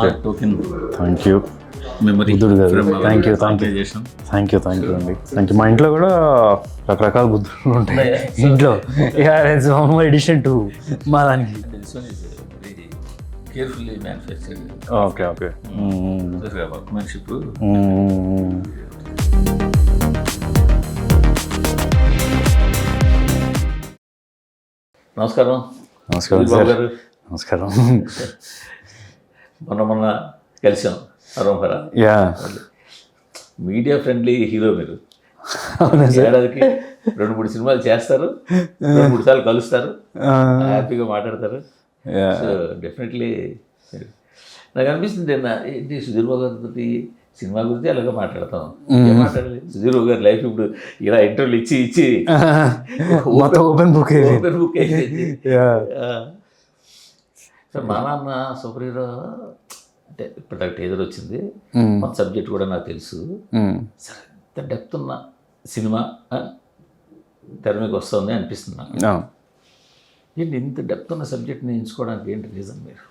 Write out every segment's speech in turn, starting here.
Small token thank you memory బుద్ధుడు గారు. From thank you organisation. Thank you అండి. Thank you. మా ఇంట్లో కూడా రకరకాల బుద్ధులు ఉంటాయి ఇంట్లో. It's one more edition to మా దానికి. This one is very carefully manufactured. Okay okay. Workmanship. నమస్కారం. నమస్కారం బాబు సార్. గారు. నమస్కారం. మొన్న కలిసాం అరోహరా. యా మీడియా ఫ్రెండ్లీ హీరో మీరు. అవునా సార్. ఏడాదికి 2-3 సినిమాలు చేస్తారు, 2-3 సార్లు కలుస్తారు, హ్యాపీగా మాట్లాడతారు. సో డెఫినెట్లీ నాకు అనిపిస్తుంది ఏంటి సుధీర్ బాబు గారితో సినిమా గురించి అలాగే మాట్లాడతాం. ఏం మాట్లాడలేదు సుధీర్ బాబు గారి లైఫ్ ఇప్పుడు ఇలా ఇంటర్వ్యూలు ఇచ్చి మొత్తం ఓపెన్ బుక్ ఓపెన్ బుక్ అయిపోయింది. సో మా నాన్న సూపర్ హీరో అంటే ఇప్పుడు టేజర్ వచ్చింది, మన సబ్జెక్ట్ కూడా నాకు తెలుసు. సరే ఇంత డెప్త్ ఉన్న సినిమా తెర మీకు వస్తుంది అనిపిస్తుంది నాకు. ఏంటి ఇంత డెప్త్ ఉన్న సబ్జెక్ట్ని ఎంచుకోవడానికి ఏంటి రీజన్ మీరు?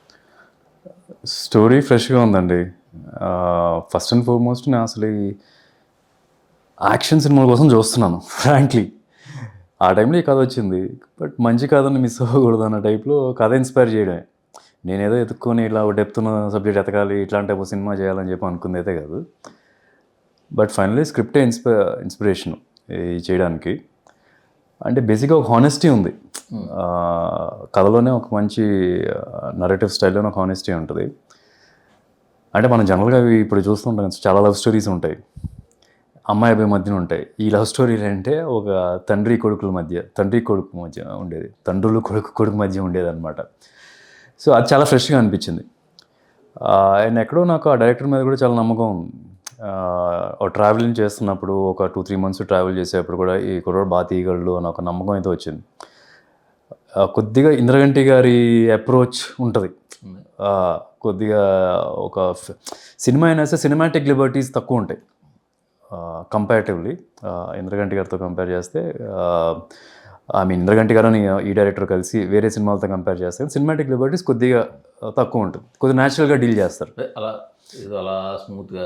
స్టోరీ ఫ్రెష్గా ఉందండి. ఫస్ట్ అండ్ ఫార్మోస్ట్ నేను అసలు ఈ యాక్షన్ సినిమాల కోసం చూస్తున్నాను ఫ్రాంక్లీ. ఆ టైంలో ఈ కథ వచ్చింది, బట్ మంచి కథను మిస్ అవ్వకూడదు అన్న టైప్లో కథ ఇన్స్పైర్ చేయడమే. నేనేదో ఎత్తుక్కొని ఇలా డెప్త్ ఉన్న సబ్జెక్ట్ ఎతకాలి ఇట్లాంటి ఒక సినిమా చేయాలని చెప్పి అనుకుంది అయితే కాదు. బట్ ఫైనలీ స్క్రిప్టే ఇన్స్పిరేషన్ చేయడానికి. అంటే బేసిక్గా ఒక హానెస్టీ ఉంది కథలోనే, ఒక మంచి నరేటివ్ స్టైల్లోనే ఒక హానెస్టీ ఉంటుంది. అంటే మనం జనరల్గా ఇప్పుడు చూస్తుంటాం, చాలా లవ్ స్టోరీస్ ఉంటాయి, అమ్మాయి అబ్బాయి మధ్యన ఉంటాయి. ఈ లవ్ స్టోరీలు అంటే ఒక తండ్రి కొడుకు మధ్య ఉండేది, తండ్రులు కొడుకు మధ్య ఉండేది అనమాట. సో అది చాలా ఫ్రెష్గా అనిపించింది. అండ్ ఎక్కడో నాకు ఆ డైరెక్టర్ మీద కూడా చాలా నమ్మకం ఉంది. ట్రావెలింగ్ చేస్తున్నప్పుడు ఒక 2-3 months ట్రావెల్ చేసేటప్పుడు కూడా ఈ కుర్రోడు బాగా తీయగలడు అని ఒక నమ్మకం అయితే వచ్చింది. కొద్దిగా ఇంద్రగంటి గారి అప్రోచ్ ఉంటుంది, కొద్దిగా ఒక సినిమా అయినా సరే సినిమాటిక్ లిబర్టీస్ తక్కువ ఉంటాయి కంపారిటివ్లీ. ఇంద్రగంటి గారితో కంపేర్ చేస్తే, ఇంద్రగంటి గారు ఈ డైరెక్టర్ కలిసి వేరే సినిమాలతో కంపేర్ చేస్తే సినిమాటిక్ లిబర్టీస్ కొద్దిగా తక్కువ ఉంటుంది, కొద్దిగా న్యాచురల్గా డీల్ చేస్తారు. అలా స్మూత్గా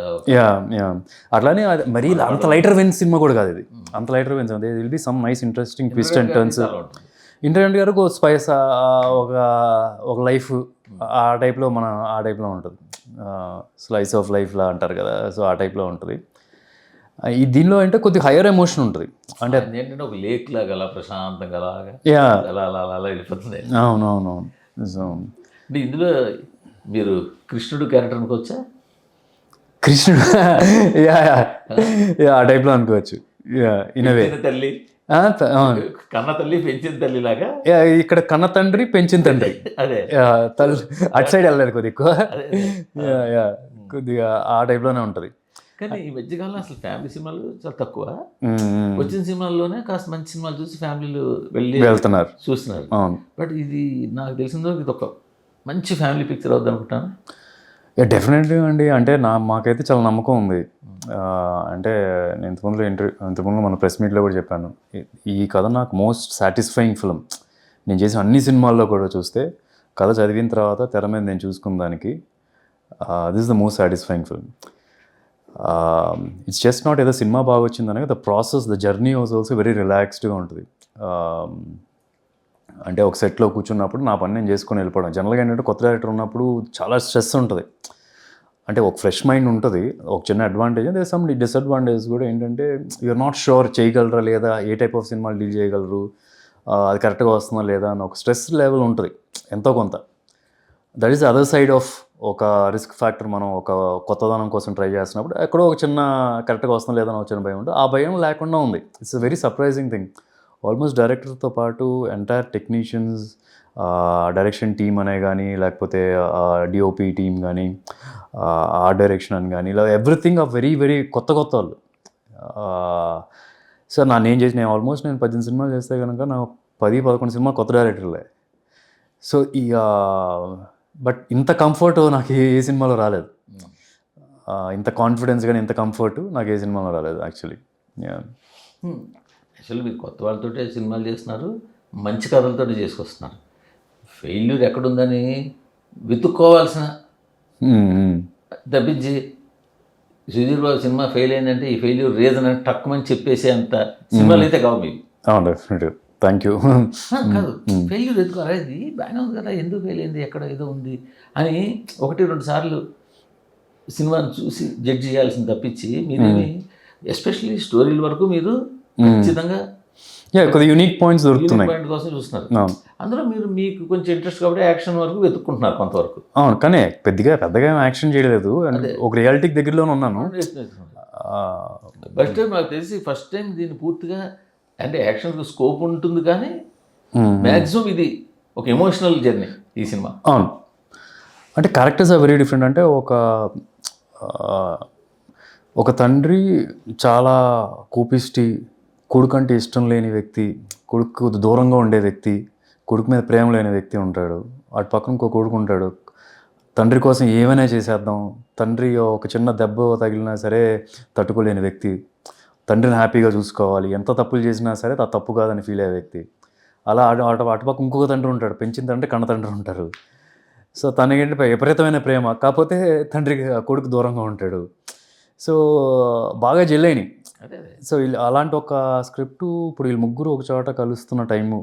అట్లానే మరీ అంత లైటర్ వెన్ సినిమా కూడా కాదు ఇది, అంత లైటర్ వెన్స్ అది will be some nice interesting twist and turns. Internet గారికి ఒక స్పైస్, ఒక లైఫ్ ఆ టైప్లో ఉంటుంది, స్లైస్ ఆఫ్ లైఫ్లా అంటారు కదా, సో ఆ టైప్లో ఉంటుంది. ఈ దీనిలో అంటే కొద్దిగా హయ్యర్ ఎమోషన్ ఉంటుంది. అంటే ఏంటంటే ఒక లేక్ లాగా అలా ప్రశాంతంగా అలా వెళ్ళిపోతుంది. అవునవును. సో అంటే ఇందులో మీరు కృష్ణుడు క్యారెక్టర్ అనుకోవచ్చా? కృష్ణుడు ఆ టైప్లో అనుకోవచ్చు. ఇనవే తల్లి కన్న తల్లి పెంచిన తల్లి లాగా, ఇక్కడ కన్న తండ్రి పెంచిన తండ్రి. అదే అటు సైడ్ వెళ్ళలేదు కొద్దిగా ఎక్కువ, కొద్దిగా ఆ టైప్లోనే ఉంటుంది. కానీ ఈ మధ్యకాలం అసలు ఫ్యామిలీ సినిమాలు చాలా తక్కువ. వచ్చిన సినిమాల్లోనే కాస్త మంచి సినిమాలు చూసి ఫ్యామిలీలు వెళ్తున్నారు, చూస్తున్నారు. బట్ ఇది నాకు తెలిసిందో ఇది ఒక మంచి ఫ్యామిలీ పిక్చర్ అవుద్ది అనుకుంటాను. డెఫినెట్గా అండి. అంటే మాకైతే చాలా నమ్మకం ఉంది. అంటే నేను ఇంతకుముందు మన ప్రెస్ మీట్లో కూడా చెప్పాను, ఈ కథ నాకు మోస్ట్ సాటిస్ఫైయింగ్ ఫిల్మ్. నేను చేసిన అన్ని సినిమాల్లో కూడా చూస్తే కథ చదివిన తర్వాత తెర మీద నేను చూసుకున్న దానికి this is the most satisfying film. It's just not ఏదో సినిమా బాగా వచ్చిందనే, the process, the journey was also very రిలాక్స్డ్గా ఉంటుంది. అంటే ఒక సెట్లో కూర్చున్నప్పుడు నా పని నేను చేసుకొని వెళ్ళిపోవడం. జనరల్గా ఏంటంటే కొత్త డైరెక్టర్ ఉన్నప్పుడు చాలా స్ట్రెస్ ఉంటుంది. అంటే ఒక ఫ్రెష్ మైండ్ ఉంటుంది, ఒక చిన్న అడ్వాంటేజ్, అదే సమ్ డిసడ్వాంటేజ్ కూడా ఏంటంటే యూఆర్ నాట్ షూర్ చేయగలరా లేదా, ఏ టైప్ ఆఫ్ సినిమాలు డీల్ చేయగలరు, అది కరెక్ట్గా వస్తుందా లేదా అని ఒక స్ట్రెస్ లెవెల్ ఉంటుంది ఎంతో కొంత. That is other side of ఒక రిస్క్ ఫ్యాక్టర్. మనం ఒక కొత్తదనం కోసం ట్రై చేస్తున్నప్పుడు ఎక్కడో ఒక చిన్న కరెక్ట్గా వస్తుందా లేదా అని వచ్చిన భయం ఉంటుంది. ఆ భయం లేకుండా ఉంది. It's a very surprising thing. Almost డైరెక్టర్తో పాటు ఎంటైర్ టెక్నీషియన్స్, డైరెక్షన్ టీమ్ అనే కానీ, లేకపోతే డిఓపి టీమ్ కానీ, ఆర్ట్ డైరెక్షన్ అని కానీ, ఇలా ఎవ్రీథింగ్ ఆఫ్ వెరీ వెరీ కొత్త వాళ్ళు. సో నేను ఆల్మోస్ట్ 18 సినిమాలు చేస్తే కనుక నా 10-11 సినిమా కొత్త డైరెక్టర్లే. సో బట్ ఇంత కంఫర్ట్ నాకు ఏ సినిమాలో రాలేదు, ఇంత కాన్ఫిడెన్స్ కానీ ఇంత కంఫర్ట్ నాకు ఏ సినిమాలో రాలేదు యాక్చువల్లీ. యాక్చువల్లీ మీరు కొత్త వాళ్ళతో సినిమాలు చేస్తున్నారు, మంచి కథలతో చేసుకొస్తున్నారు. ఫెయిల్యూర్ ఎక్కడుందని వెతుక్కోవాల్సిన తప్పించి సుధీర్ బాబు సినిమా ఫెయిల్ అయిందంటే ఈ ఫెయిల్యూర్ రీజన్ అని టక్కుమని చెప్పేసే అంత సినిమాలు అయితే కావు మీకు. డెఫినెట్గా, థ్యాంక్ యూ. కాదు, ఫెయిల్యూర్ ఎందుకు ఇది బాగానే ఉంది కదా, ఎందుకు ఫెయిల్ అయింది, ఎక్కడ ఏదో ఉంది అని 1-2 సార్లు సినిమాను చూసి జడ్జి చేయాల్సింది తప్పించి మీరేమి ఎస్పెషల్లీ స్టోరీల వరకు మీరు ఖచ్చితంగా కొద్దిగా యూనిక్ పాయింట్స్ దొరుకుతున్నాయి, పాయింట్ కోసం చూస్తున్నారు. అందులో మీరు మీకు కొంచెం ఇంట్రెస్ట్ కాబట్టి యాక్షన్ వరకు వెతుక్కుంటున్నారు కొంతవరకు. అవును, కానీ పెద్దగా యాక్షన్ చేయలేదు, ఒక రియాలిటీకి దగ్గరలోనే ఉన్నాను. ఫస్ట్ టైం నాకు తెలిసి ఫస్ట్ టైం దీన్ని పూర్తిగా అంటే యాక్షన్కి స్కోప్ ఉంటుంది కానీ మ్యాక్సిమం ఇది ఒక ఎమోషనల్ జర్నీ ఈ సినిమా. అవును, అంటే క్యారెక్టర్స్ ఆర్ వెరీ డిఫరెంట్. అంటే ఒక తండ్రి చాలా కోపిష్టి, కొడుకు అంటే ఇష్టం లేని వ్యక్తి, కొడుకు దూరంగా ఉండే వ్యక్తి, కొడుకు మీద ప్రేమ లేని వ్యక్తి ఉంటాడు. అటు పక్కన ఇంకో కొడుకు ఉంటాడు, తండ్రి కోసం ఏమైనా చేసేద్దాం, తండ్రి ఒక చిన్న దెబ్బ తగిలినా సరే తట్టుకోలేని వ్యక్తి, తండ్రిని హ్యాపీగా చూసుకోవాలి, ఎంత తప్పులు చేసినా సరే అది తప్పు కాదని ఫీల్ అయ్యే వ్యక్తి. అలా అటుపక్క ఇంకొక తండ్రి ఉంటాడు, పెంచిన తండ్రి కన్న తండ్రి ఉంటారు. సో తనకేంటి విపరీతమైన ప్రేమ, కాకపోతే తండ్రికి కొడుకు దూరంగా ఉంటాడు. సో బాగా జెల్లైని. సో అలాంటి ఒక స్క్రిప్టు ఇప్పుడు వీళ్ళు ముగ్గురు ఒక చోట కలుస్తున్న టైము,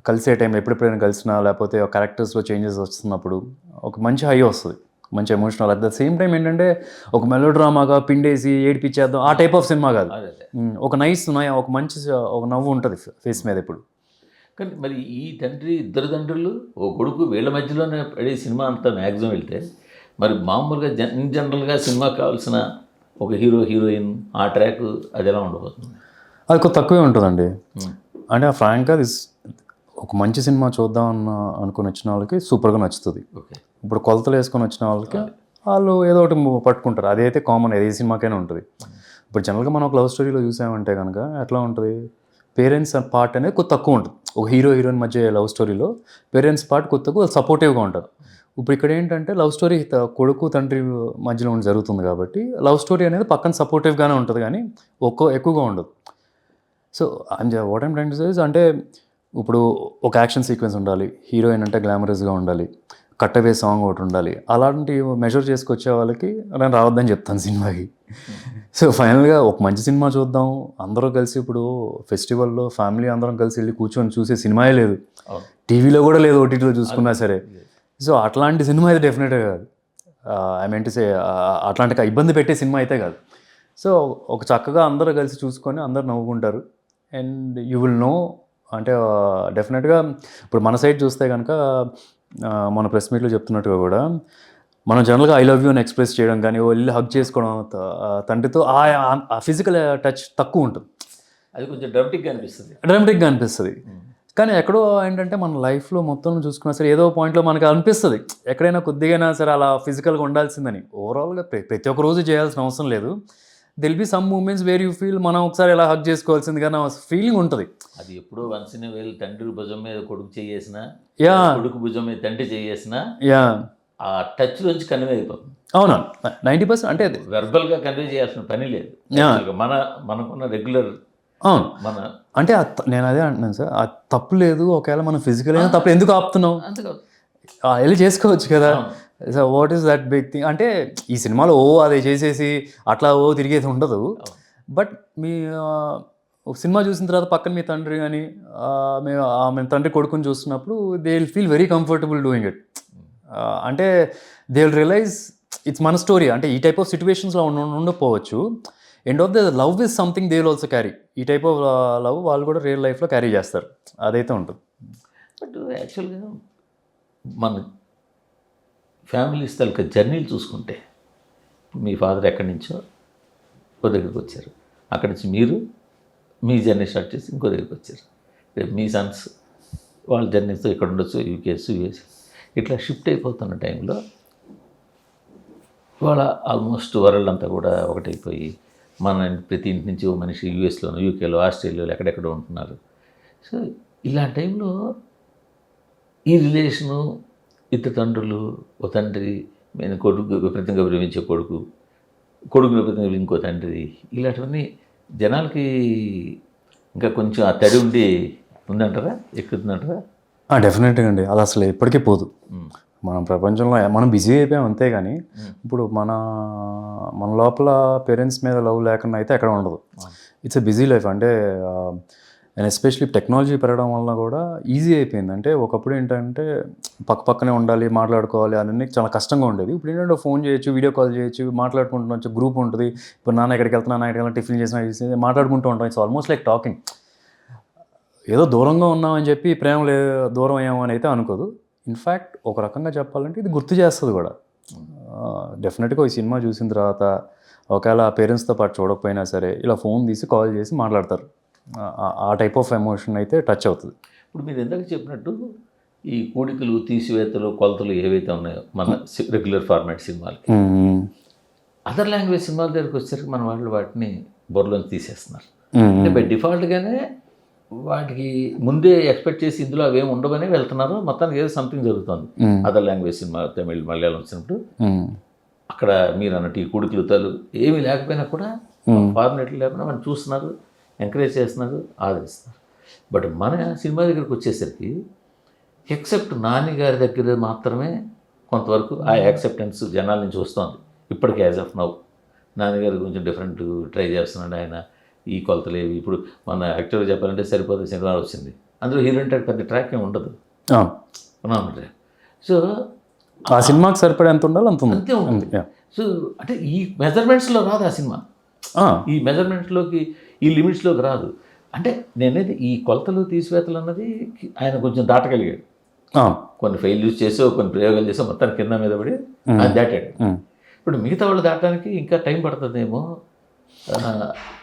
కలిసే టైం ఎప్పుడెప్పుడైనా కలిసినా లేకపోతే క్యారెక్టర్స్లో చేంజెస్ వస్తున్నప్పుడు ఒక మంచి హై వస్తుంది, మంచి emotional. At the same time ఏంటంటే ఒక మెలో డ్రామాగా పిండేసి ఏడిపించేద్దాం ఆ టైప్ ఆఫ్ సినిమా కాదు. ఒక నైస్ ఒక మంచి ఒక నవ్వు ఉంటుంది ఫేస్ మీద ఇప్పుడు. కానీ మరి ఈ ఇద్దరు తండ్రులు ఓ కొడుకు వీళ్ళ మధ్యలోనే పడే సినిమా అంతా మ్యాక్సిమం వెళ్తే మరి మామూలుగా జనరల్గా సినిమాకి కావాల్సిన ఒక హీరో హీరోయిన్ ఆ ట్రాక్ అది ఎలా ఉండబోతుంది? అది కొంచెం తక్కువే ఉంటుందండి. అంటే ఫ్రాంక్గా ఒక మంచి సినిమా చూద్దాం అనుకుని వచ్చిన వాళ్ళకి సూపర్గా నచ్చుతుంది. ఇప్పుడు కొలతలు వేసుకొని వచ్చిన వాళ్ళకి వాళ్ళు ఏదో ఒకటి పట్టుకుంటారు, అదైతే కామన్, ఏ సినిమాకైనా ఉంటుంది. ఇప్పుడు జనరల్గా మనం ఒక లవ్ స్టోరీలో చూసామంటే కనుక ఎట్లా ఉంటుంది, పేరెంట్స్ పార్ట్ అనేది కొద్ది తక్కువ ఉంటుంది. ఒక హీరో హీరోయిన్ మధ్య లవ్ స్టోరీలో పేరెంట్స్ పార్ట్ కొత్తగా సపోర్టివ్గా ఉంటారు. ఇప్పుడు ఇక్కడ ఏంటంటే లవ్ స్టోరీ కొడుకు తండ్రి మధ్యలో జరుగుతుంది కాబట్టి లవ్ స్టోరీ అనేది పక్కన సపోర్టివ్గానే ఉంటుంది కానీ ఎక్కువగా ఉండదు. So what I'm trying to say అంటే ఇప్పుడు ఒక యాక్షన్ సీక్వెన్స్ ఉండాలి, హీరోయిన్ అంటే గ్లామరస్గా ఉండాలి, కట్టవే సాంగ్ ఒకటి ఉండాలి, అలాంటి మెజర్ చేసుకొచ్చే వాళ్ళకి నేను రావద్దని చెప్తాను సినిమాకి. సో ఫైనల్గా ఒక మంచి సినిమా చూద్దాం అందరూ కలిసి, ఇప్పుడు ఫెస్టివల్లో ఫ్యామిలీ అందరం కలిసి వెళ్ళి కూర్చొని చూసే సినిమాయే లేదు, టీవీలో కూడా లేదు, ఓటీటీలో చూసుకున్నా సరే. సో అట్లాంటి సినిమా అయితే డెఫినెట్గా కాదు. ఐ మీన్ టు సే అట్లాంటి ఇబ్బంది పెట్టే సినిమా అయితే కాదు. సో ఒక చక్కగా అందరూ కలిసి చూసుకొని అందరు నవ్వుకుంటారు అండ్ యూ విల్ నో. అంటే డెఫినెట్గా ఇప్పుడు మన సైడ్ చూస్తే కనుక మన ప్రెస్ మీట్లో చెప్తున్నట్టుగా కూడా మనం జనరల్గా ఐ లవ్ యూ అని ఎక్స్ప్రెస్ చేయడం కానీ వెళ్ళి హగ్ చేసుకోవడం తండ్రితో ఆ ఫిజికల్ టచ్ తక్కువ ఉంటుంది, అది కొంచెం డ్రామాటిక్గా అనిపిస్తుంది. కానీ ఎక్కడో ఏంటంటే మన లైఫ్లో మొత్తం చూసుకున్నా సరే ఏదో పాయింట్లో మనకు అనిపిస్తుంది ఎక్కడైనా కొద్దిగా సరే అలా ఫిజికల్గా ఉండాల్సిందని. ఓవరాల్గా ప్రతి ఒక్క రోజు చేయాల్సిన అవసరం లేదు. There'll be some moments where you feel మనం ఒకసారి ఇలా హగ్ చేసుకోవాల్సింది కానీ ఫీలింగ్ ఉంటుంది. అది ఎప్పుడో వన్స్ ఇన్ వేలు తండ్రి భుజం మీద కొడుకు చేయేసిన, కొడుకు భుజం మీద తండ్రి చేయేసిన ఆ టచ్ నుంచి కన్వే అయిపోతుంది. అవునా 90% అంటే వెర్బల్గా కన్వే చేయాల్సిన పని లేదు, మనకున్న రెగ్యులర్. అవును, అంటే నేను అదే అంటున్నాను సార్, ఆ తప్పు లేదు. ఒకవేళ మనం ఫిజికల్ అయినా తప్పు ఎందుకు ఆపుతున్నాం, వెళ్ళి చేసుకోవచ్చు కదా. So what is that big thing అంటే ఈ సినిమాలో అదే చేసేసి అట్లా తిరిగేది ఉండదు. బట్ మీ సినిమా చూసిన తర్వాత పక్కన మీ తండ్రి కానీ మీ తండ్రి కొడుకుని చూస్తున్నప్పుడు they will feel very comfortable doing it. అంటే దే విల్ రియలైజ్ ఇట్స్ మన స్టోరీ. అంటే ఈ టైప్ ఆఫ్ సిచ్యువేషన్స్లో ఉండకపోవచ్చు. End of the love is something they will also carry. ఈ టైప్ ఆఫ్ లవ్ వాళ్ళు కూడా రియల్ లైఫ్లో క్యారీ చేస్తారు, అదైతే ఉంటుంది. బట్ యాక్చువల్గా మన ఫ్యామిలీస్ తాలూకా జర్నీలు చూసుకుంటే మీ ఫాదర్ ఎక్కడి నుంచో ఇంకో దగ్గరికి వచ్చారు, అక్కడి నుంచి మీరు మీ జర్నీ స్టార్ట్ చేసి ఇంకో దగ్గరికి వచ్చారు. రేపు మీ సన్స్ వాళ్ళ జర్నీస్తో ఇక్కడ ఉండొచ్చు, యూకేఎస్ యూఎస్ ఇట్లా షిఫ్ట్ అయిపోతున్న టైంలో వాళ్ళ ఆల్మోస్ట్ వరల్డ్ అంతా కూడా ఒకటైపోయి మన ప్రతి ఇంటి నుంచి ఓ మనిషి యూఎస్లోను, యూకేలో, ఆస్ట్రేలియాలో ఎక్కడెక్కడో ఉంటున్నారు. సో ఇలాంటి టైంలో ఈ రిలేషను ఇద్దరు తండ్రులు, ఓ తండ్రి నేను కొడుకు విపరీతంగా ప్రేమించే కొడుకు విపరీతంగా ఇంకో తండ్రి, ఇలాంటివన్నీ జనాలకి ఇంకా కొంచెం ఆ తడి ఉండి ఉందంటారా, ఎక్కుతుందంటారా? డెఫినెట్గా అండి, అది అసలు ఎప్పటికీ పోదు. మనం ప్రపంచంలో మనం బిజీ అయిపోయాం అంతే కానీ ఇప్పుడు మన లోపల పేరెంట్స్ మీద లవ్ లేకుండా అయితే ఎక్కడ ఉండదు. It's a busy life. అంటే అండ్ ఎస్పెషలీ టెక్నాలజీ పెరగడం వలన కూడా ఈజీ అయిపోయింది. అంటే ఒకప్పుడు ఏంటంటే పక్కనే ఉండాలి, మాట్లాడుకోవాలి అన్నీ చాలా కష్టంగా ఉండేది. ఇప్పుడు ఏంటంటే ఫోన్ చేయొచ్చు, వీడియో కాల్ చేయొచ్చు, మాట్లాడుకుంటున్నాం, గ్రూప్ ఉంటుంది. ఇప్పుడు నాన్న ఎక్కడికి వెళ్తున్నా టిఫిన్ చేసినా మాట్లాడుకుంటూ ఉంటాం. It's almost like talking. ఏదో దూరంగా ఉన్నామని చెప్పి ప్రేమ దూరం అయ్యాము అని అయితే అనుకోదు. ఇన్ఫ్యాక్ట్ ఒక రకంగా చెప్పాలంటే ఇది గుర్తు చేస్తుంది కూడా. డెఫినెట్గా ఈ సినిమా చూసిన తర్వాత ఒకవేళ పేరెంట్స్తో పాటు చూడకపోయినా సరే ఇలా ఫోన్ తీసి కాల్ చేసి మాట్లాడతారు. ఆ టైప్ ఆఫ్ ఎమోషన్ అయితే టచ్ అవుతుంది. ఇప్పుడు మీరు ఇందాక చెప్పినట్టు ఈ కూడికలు, తీసివేతలు, కొలతలు ఏవైతే ఉన్నాయో మన రెగ్యులర్ ఫార్మాట్ సినిమాలకి, అదర్ లాంగ్వేజ్ సినిమాల దగ్గరికి వచ్చేసరికి మన వాళ్ళు వాటిని బొర్రలోంచి తీసేస్తున్నారు. అంటే బై డిఫాల్ట్గానే వాటికి ముందే ఎక్స్పెక్ట్ చేసి ఇందులో అవేమి ఉండవని వెళ్తున్నారు. మొత్తానికి ఏదో సంథింగ్ జరుగుతుంది. Other language cinema Tamil, Malayalam వచ్చినప్పుడు అక్కడ మీరు అన్నట్టు ఈ కుడుకులు తలు ఏమీ లేకపోయినా కూడా ఫార్మాట్లు లేకుండా మనం చూస్తున్నారు, ఎంకరేజ్ చేస్తున్నారు, ఆదరిస్తున్నారు. బట్ మన సినిమా దగ్గరికి వచ్చేసరికి ఎక్సెప్ట్ నాని గారి దగ్గర మాత్రమే కొంతవరకు ఆ యాక్సెప్టెన్స్ జనాల నుంచి వస్తుంది. ఇప్పటికీ యాజ్ ఆఫ్ నౌ నాన్నగారి కొంచెం డిఫరెంట్ ట్రై చేస్తున్నాడు ఆయన. ఈ కొలతలు ఏవి ఇప్పుడు మన యాక్చువల్గా చెప్పాలంటే సరిపోతే సినిమా వచ్చింది, అందులో హీరో అంటే పెద్ద ట్రాక్ ఏమి ఉండదు. సో ఆ సినిమాకి సరిపడే ఎంత ఉండాలి అంతే ఉంది. సో అంటే ఈ మెజర్మెంట్స్లో రాదు ఆ సినిమా, ఈ మెజర్మెంట్స్లోకి ఈ లిమిట్స్లోకి రాదు. అంటే నేనైతే ఈ కొలతలు తీసివేతలు అన్నది ఆయన కొంచెం దాటగలిగాడు. కొన్ని ఫెయిల్యూస్ చేసో కొన్ని ప్రయోగాలు చేసో మొత్తం కింద మీద పడి అది దాటాడు. ఇప్పుడు మిగతా వాళ్ళు దాటడానికి ఇంకా టైం పడుతుందేమో.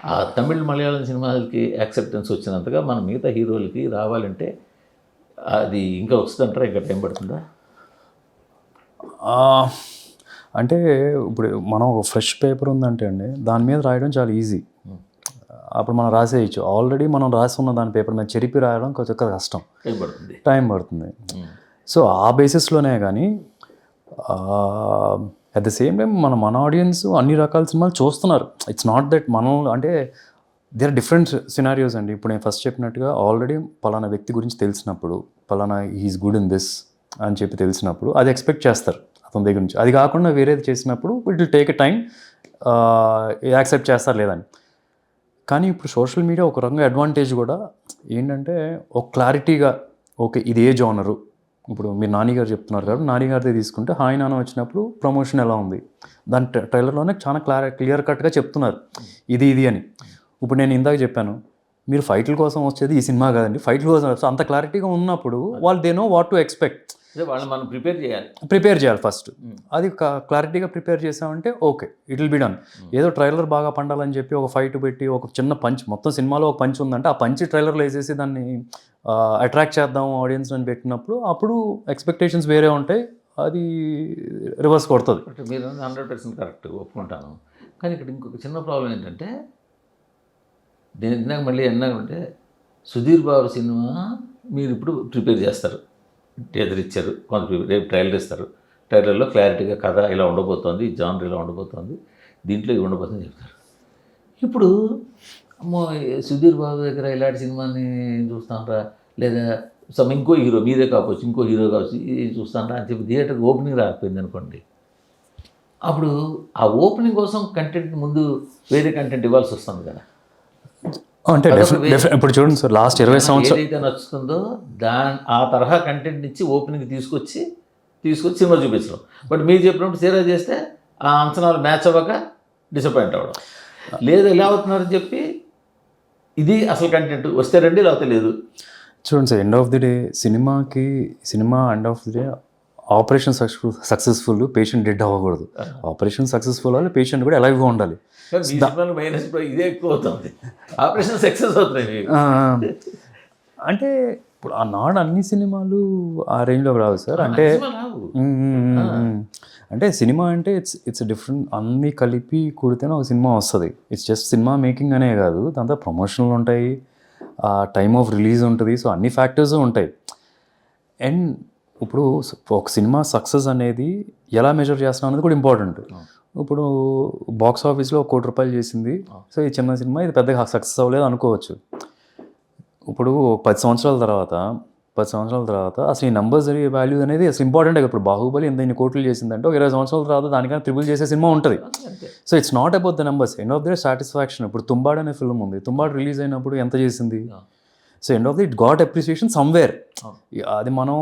ఆ తమిళ్, మలయాళం సినిమాలకి యాక్సెప్టెన్స్ వచ్చినంతగా మన మిగతా హీరోలకి రావాలంటే అది ఇంకా వస్తుందంటారా? ఇంకా టైం పడుతుందా? అంటే ఇప్పుడు మనం ఒక ఫ్రెష్ పేపర్ ఉందంటే అండి దాని మీద రాయడం చాలా ఈజీ. అప్పుడు మనం రాసేయచ్చు. ఆల్రెడీ మనం రాసి ఉన్న దాని పేపర్ మీద చెరిపి రాయడం కొంచెం కష్టం, టైం పడుతుంది. సో ఆ బేసిస్లోనే కానీ అట్ ద సేమ్ టైం మన ఆడియన్స్ అన్ని రకాల సినిమాలు చూస్తున్నారు. ఇట్స్ నాట్ దట్ మనం అంటే దే ఆర్ డిఫరెంట్ సినారియోస్ అండి. ఇప్పుడు నేను ఫస్ట్ చెప్పినట్టుగా ఆల్రెడీ పలానా వ్యక్తి గురించి తెలిసినప్పుడు, పలానా హీఈస్ గుడ్ ఇన్ దిస్ అని చెప్పి తెలిసినప్పుడు అది ఎక్స్పెక్ట్ చేస్తారు అతని దగ్గర నుంచి. అది కాకుండా వేరేది చేసినప్పుడు it will take a time accept చేస్తారు లేదని. కానీ ఇప్పుడు సోషల్ మీడియా ఒక రకంగా అడ్వాంటేజ్ కూడా ఏంటంటే ఒక క్లారిటీగా ఓకే ఇది ఏ జోనరు. ఇప్పుడు మీరు నానిగారు చెప్తున్నారు కాబట్టి నానిగారిదే తీసుకుంటే హాయ్ నాన్న వచ్చినప్పుడు ప్రమోషన్ ఎలా ఉంది దాని ట్రైలర్లోనే చాలా క్లియర్ కట్గా చెప్తున్నారు ఇది అని. ఇప్పుడు నేను ఇందాక చెప్పాను మీరు ఫైట్ల కోసం వచ్చేది ఈ సినిమా కాదండి, ఫైట్ల కోసం. సో అంత క్లారిటీగా ఉన్నప్పుడు వాళ్ళు they know what to expect. వాళ్ళు మనం ప్రిపేర్ చేయాలి ఫస్ట్. అది క్లారిటీగా ప్రిపేర్ చేసామంటే okay it will be done. ఏదో ట్రైలర్ బాగా పండాలని చెప్పి ఒక ఫైట్ పెట్టి ఒక చిన్న పంచ్, మొత్తం సినిమాలో ఒక పంచ్ ఉందంటే ఆ పంచ్ ట్రైలర్లో వేసేసి దాన్ని అట్రాక్ట్ చేద్దాం ఆడియన్స్ అని పెట్టినప్పుడు అప్పుడు ఎక్స్పెక్టేషన్స్ వేరే ఉంటాయి, అది రివర్స్ కొడుతుంది. మీరు 100% కరెక్ట్ ఒప్పుకుంటాను. కానీ ఇక్కడ ఇంకొక చిన్న ప్రాబ్లం ఏంటంటే నేను ఇందాక మళ్ళీ ఎన్నాకంటే సుధీర్ బాబు సినిమా మీరు ఇప్పుడు ప్రిపేర్ చేస్తారు, టీజర్ ఇచ్చారు, కొంత రేపు ట్రైలర్ ఇస్తారు. ట్రైలర్లో క్లారిటీగా కథ ఇలా ఉండబోతోంది, జానర్ ఇలా ఉండబోతోంది, దీంట్లో ఇవి ఉండబోతుంది చెప్తారు. ఇప్పుడు అమ్మో సుధీర్ బాబు దగ్గర ఇలాంటి సినిమాని చూస్తానరా, లేదా ఇంకో హీరో మీరే కావచ్చు, ఇంకో హీరో కావచ్చు చూస్తానరా అని చెప్పి థియేటర్కి ఓపెనింగ్ రాకపోయింది అనుకోండి, అప్పుడు ఆ ఓపెనింగ్ కోసం కంటెంట్ ముందు వేరే కంటెంట్ ఇవ్వాల్సి వస్తుంది కదా. అంటే ఇప్పుడు చూడండి సార్, లాస్ట్ 20 సంవత్సరాలు ఏదైతే నచ్చుతుందో ఆ తరహా కంటెంట్ ఇచ్చి ఓపెనింగ్ తీసుకొచ్చి సినిమా చూపించడం. బట్ మీరు చెప్పినప్పుడు సీరా చేస్తే ఆ అంచనాలు మ్యాచ్ అవ్వక డిసప్పాయింట్ అవ్వడం, లేదు ఎలా అవుతున్నారని చెప్పి ఇది అసలు కంటెంట్ వస్తే రండి లేకపోతే లేదు. చూడండి sir, end of the day cinema end of the day operation successful, patient dead అవ్వకూడదు. ఆపరేషన్ సక్సెస్ఫుల్ అవ్వాలి, పేషెంట్ కూడా ఎలైవ్గా ఉండాలి. ఇదే ఎక్కువ అవుతుంది, ఆపరేషన్ సక్సెస్ అవుతున్నాయి. అంటే ఇప్పుడు ఆ నాడు అన్ని సినిమాలు ఆ రేంజ్లోకి రావు సార్. అంటే సినిమా అంటే ఇట్స్ డిఫరెంట్, అన్నీ కలిపి కూడితేనే ఒక సినిమా వస్తుంది. ఇట్స్ జస్ట్ సినిమా మేకింగ్ అనే కాదు, దాంతో ప్రమోషన్లు ఉంటాయి, టైమ్ ఆఫ్ రిలీజ్ ఉంటుంది, సో అన్ని ఫ్యాక్టర్స్ ఉంటాయి. అండ్ ఇప్పుడు ఒక సినిమా సక్సెస్ అనేది ఎలా మెజర్ చేస్తున్నాం అనేది కూడా ఇంపార్టెంట్. ఇప్పుడు బాక్స్ ఆఫీస్లో 1 కోటి రూపాయలు చేసింది, సో ఈ చిన్న సినిమా ఇది పెద్దగా సక్సెస్ అవ్వలేదు అనుకోవచ్చు. ఇప్పుడు 10 సంవత్సరాల తర్వాత 10 సంవత్సరాల తర్వాత అసలు ఈ నంబర్స్ వాల్యూ అనేది అసలు ఇంపార్టెంట్. ఇప్పుడు బాహుబలి ఎంత ఇన్ని కోట్లు చేసిందంటే ఒక 20 సంవత్సరాల తర్వాత దానికన్నా ట్రిపుల్ చేసే సినిమా ఉంటుంది. అంతే. So it's not about the numbers, end of the satisfaction. ఇప్పుడు తుంబాడ్ అనే ఫిల్మ్ ఉంది, తుంబాడ్ రిలీజ్ అయినప్పుడు ఎంత చేసింది? So end of the it got appreciation somewhere. అది మనం